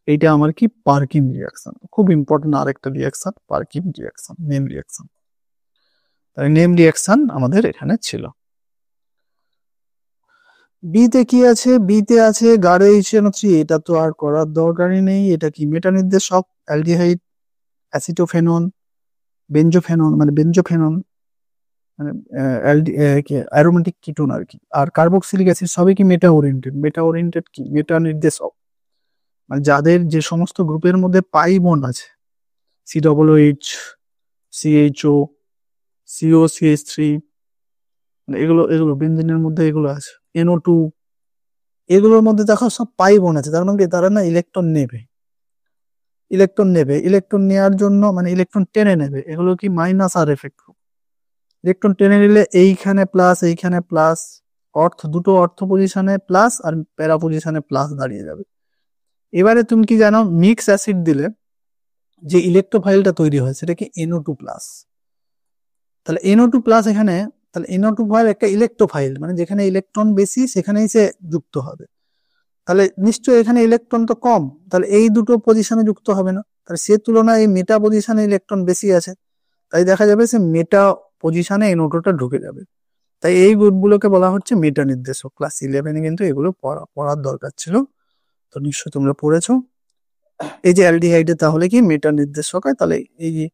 এইটা আমার কি পারকিন রিয়াকশন, খুব ইম্পর্টেন্ট আরেকটা রিয়াকশন, পারকিন রিয়াকশন, নেম রিয়াকশন। তাই নেম রিয়াকশন আমাদের এখানে ছিল। বিতে কি আছে, বিতে আছে গাঢ় HNO3, এটা তো আর করার দরকারই নেই, এটা কি মেটা নির্দেশক, অ্যালডিহাইড, অ্যাসিটোফেনন, বেঞ্জোফেনন মানে অ্যারোমেটিক কিটোন আর কি, আর কার্বক্সিলিক অ্যাসিড সবই কি মেটা ওরিয়েন্টেড কি মেটা নির্দেশক, মানে যাদের যে সমস্ত গ্রুপের মধ্যে পাই বন্ড আছে, COOH, CHO, COCH3, মানে এগুলো বেঞ্জিনের মধ্যে এগুলো আছে, NO2, এগুলোর মধ্যে দেখো সব পাই বন্ড আছে, তার মানে তারা না ইলেকট্রন নেবে, ইলেকট্রন নেবে, ইলেকট্রন নেওয়ার জন্য মানে ইলেকট্রন টেনে নেবে, এগুলো কি মাইনাস আর এফেক্ট গ্রুপ। ইলেকট্রন টেনে নিলে এইখানে প্লাস এইখানে প্লাস, দুটো অর্থ পজিশনে প্লাস আর প্যারা পজিশনে প্লাস দাঁড়িয়ে যাবে। এবারে তুমি কি জানো, মিক্স অ্যাসিড দিলে যে ইলেকট্রোফাইলটা তৈরি হয় সেটা কি NO2 প্লাস। তাহলে NO2 প্লাস এখানে, তাহলে NO2 ফাইল একটা ইলেকট্রোফাইল, মানে যেখানে ইলেকট্রন বেশি সেখানেই সে যুক্ত হবে। তাহলে নিশ্চয়ই এখানে ইলেকট্রন তো কম, তাহলে এই দুটো পজিশনে যুক্ত হবে না, তাহলে সে তুলনায় এই মেটা পজিশনে ইলেকট্রন বেশি আছে, তাই দেখা যাবে সে মেটা পজিশনে NO2টা ঢুকে যাবে। তাই এই গ্রুপগুলোকে বলা হচ্ছে মেটা নির্দেশক। ক্লাস 11-এ কিন্তু এগুলো পড়ার দরকার ছিল, তো নিশ্চয়ই তোমরা পড়েছো। এই যে অ্যালডিহাইডে তাহলে কি মেটা নির্দেশক হয়, তাহলে এই যে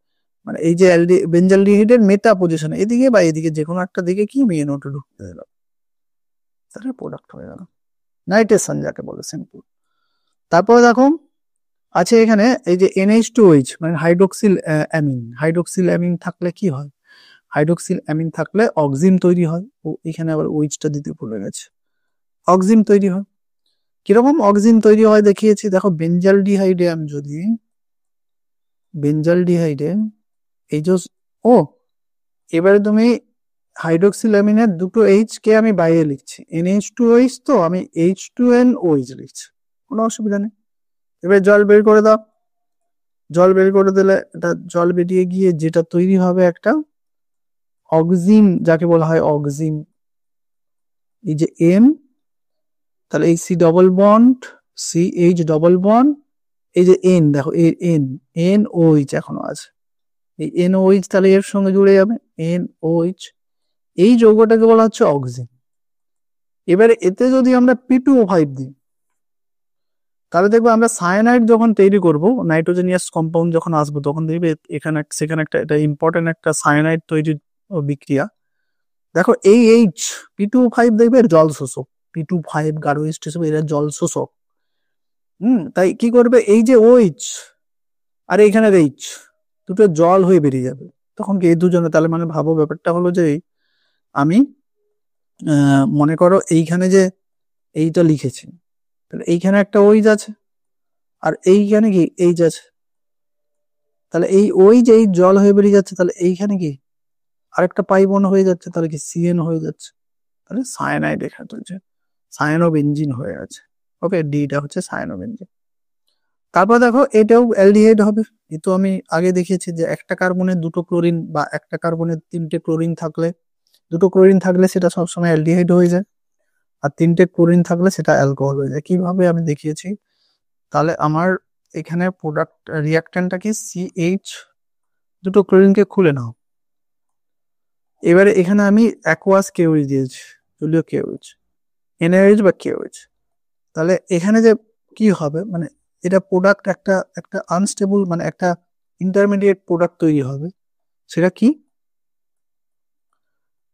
মানে এই যে বেঞ্জালডিহাইডের মেটা পজিশন এদিকে বা এদিকে যে কোনো একটা দিকে কি NO2 ঢুকতে দিল, তাহলে প্রোডাক্ট হয়ে গেল নাইট্রেশন যাকে বলে, সিম্পল। তারপরে দেখো আছে এখানে এই যে NH2OH মানে হাইড্রোক্সিল অ্যামিন। হাইড্রোক্সিল অ্যামিন থাকলে কি হয়, হাইড্রোক্সিল অ্যামিন থাকলে অক্সিম তৈরি হয়। ও এখানে আবার ওইচটা দিতে ভুলে গেছে, অক্সিম তৈরি হয়। কিরকম অক্সিম তৈরি হয় দেখিয়েছি, দেখো বেঞ্জালডিহাইডে আমি যদি বেঞ্জালডিহাইডে এই যে ও এবারে তুমি হাইড্রোক্সিল অ্যামিনের দুটো এইচ কে আমি বাইরে লিখছি, NH2OH তো আমি H2NOH লিখছি, কোনো অসুবিধা নেই। এবার জল বের করে দাও, জল বের করে দিলে এটা জল বেরিয়ে গিয়ে যেটা তৈরি হবে একটা অক্সিম, যাকে বলা হয় অক্সিম। এই যে M, তাহলে এই C double bond CH double bond, এই যে N দেখো এই NOH এখনো আছে, এই NOH তাহলে এর সঙ্গে জুড়ে যাবে NOH, এই যৌগটাকে বলা হচ্ছে অক্সিম। এবারে এতে যদি আমরা P2O5 দিই তাহলে দেখবো আমরা সায়ানাইড যখন তৈরি করব, নাইট্রোজেনিয়াস কম্পাউন্ড যখন আসবো তখন দেখবে এখানে সেখানে একটা এটা ইম্পর্টেন্ট একটা সায়ানাইড তৈরির বিক্রিয়া। দেখো এই P2O5 দেখবে জল শোষক, P2O5 গাঢ় H হিসেবে এরা জল শোষক। তাই কি করবে, এই যে OH আর এইখানে H দুটো জল হয়ে বেরিয়ে যাবে, তখন কি এই দুজনে, তাহলে মানে ভাবো ব্যাপারটা হলো যে আমি মনে করো এইখানে যে এইটা লিখেছি, তাহলে এইখানে একটা OH আছে আর এইখানে কি H আছে, তাহলে এই OH এই জল হয়ে বেরিয়ে যাচ্ছে, তাহলে এইখানে কি আরেকটা পাই বন্ড হয়ে যাচ্ছে, তাহলে কি CN হয়ে যাচ্ছে, তাহলে সায়ানাইড এখানে চলছে, সায়ানোবেনজিন হয়ে আছে। ওকে, ডিটা হচ্ছে সায়ানোবেনজিন। তারপর দেখো এটাও অ্যালডিহাইড হবে, কিন্তু আমি আগে দেখিয়েছি যে একটা কার্বনের দুটো ক্লোরিন বা একটা কার্বনের তিনটে ক্লোরিন থাকলে, দুটো ক্লোরিন থাকলে সেটা সবসময় অ্যালডিহাইড হয়ে যায়, আর তিনটে ক্লোরিন থাকলে সেটা অ্যালকোহল হয়ে যায়। কিভাবে আমি দেখিয়েছি, তাহলে আমার এখানে প্রোডাক্ট রিয়াক্ট্যান্টটা কি CH, দুটো ক্লোরিনকে খুলে নাও, এবারে এখানে আমি অ্যাকোয়াস KOH দিয়েছি, জলীয় KOH NaOH বা KOH, তাহলে এখানে যে কি হবে মানে এটা প্রোডাক্ট একটা একটা আনস্টেবল মানে একটা ইন্টারমিডিয়েট প্রোডাক্ট তৈরি হবে, সেটা কি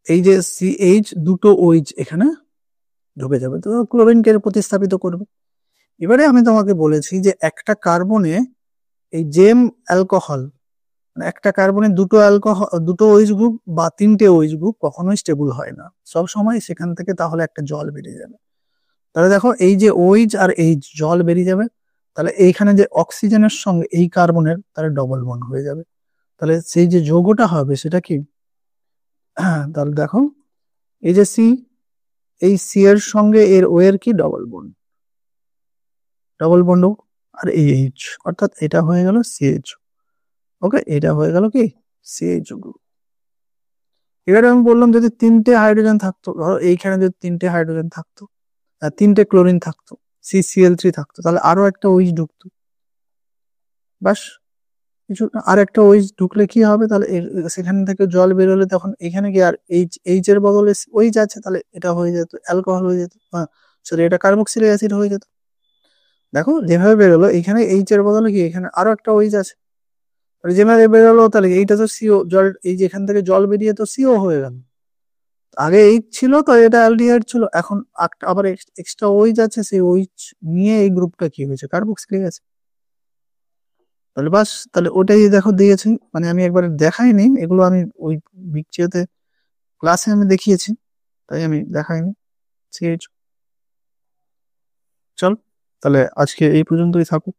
এই যে CH দুটো OH এখানে ঢুকে যাবে, তো ক্লোরিনকে প্রতিস্থাপিত করবে। এবারে আমি তোমাকে বলেছি যে একটা কার্বনে এই জেম অ্যালকোহল মানে একটা কার্বনের দুটো অ্যালকোহল দুটো OH গ্রুপ বা তিনটে OH গ্রুপ কখনোই স্টেবল হয় না, সব সময় সেখান থেকে তাহলে একটা জল বেরিয়ে যাবে। তাহলে দেখো এই যে OH আর H জল বেরিয়ে যাবে, তাহলে এইখানে যে অক্সিজেনের সঙ্গে এই কার্বনের তাহলে ডবল বন্ড হয়ে যাবে, তাহলে সেই যে যৌগটা হবে সেটা কি, তাহলে দেখো এই যে C, এই C এর সঙ্গে এর O এর কি ডবল বন্ড, ডবল বন্ড, আর এই H অর্থাৎ এটা হয়ে গেল CH। ওকে, এটা হয়ে গেল কি CH গ্রুপ। এবারে আমি বললাম যদি তিনটে হাইড্রোজেন থাকতো, ধরো এইখানে যদি তিনটে হাইড্রোজেন থাকতো, তিনটে ক্লোরিন থাকতো, CCl3 থাকতো, তাহলে আরো একটা OH ঢুকতো, বাস কিছু আর একটা OH ঢুকলে কি হবে, তাহলে সেখান থেকে জল বেরোলে তখন এখানে কি আর H এর বদলে OH আছে, তাহলে এটা হয়ে যেত অ্যালকোহল হয়ে যেত, সরি এটা কার্বক্সিলিক অ্যাসিড হয়ে যেত। দেখো যেভাবে বেরোলো এখানে H এর বদলে কি এখানে আরো একটা OH আছে, যেভাবে বেরোলো তাহলে এইটা তো CO জল, এই যে এখান থেকে জল বেরিয়ে তো CO হয়ে গেল, আগে H ছিল তো এটা অ্যালডিহাইড ছিল, এখন আবার এক্সট্রা OH আছে, সেই OH নিয়ে এই গ্রুপটা কি হয়েছে কার্বক্সিলিক অ্যাসিড। তাহলে বাস, তাহলে ওটাই দেখো দিয়েছি, মানে আমি একবার দেখাইনি এগুলো, আমি ওই বিক্রিয়াতে ক্লাসে আমি দেখিয়েছি তাই আমি দেখাইনি। চল তাহলে আজকে এই পর্যন্তই থাকুক।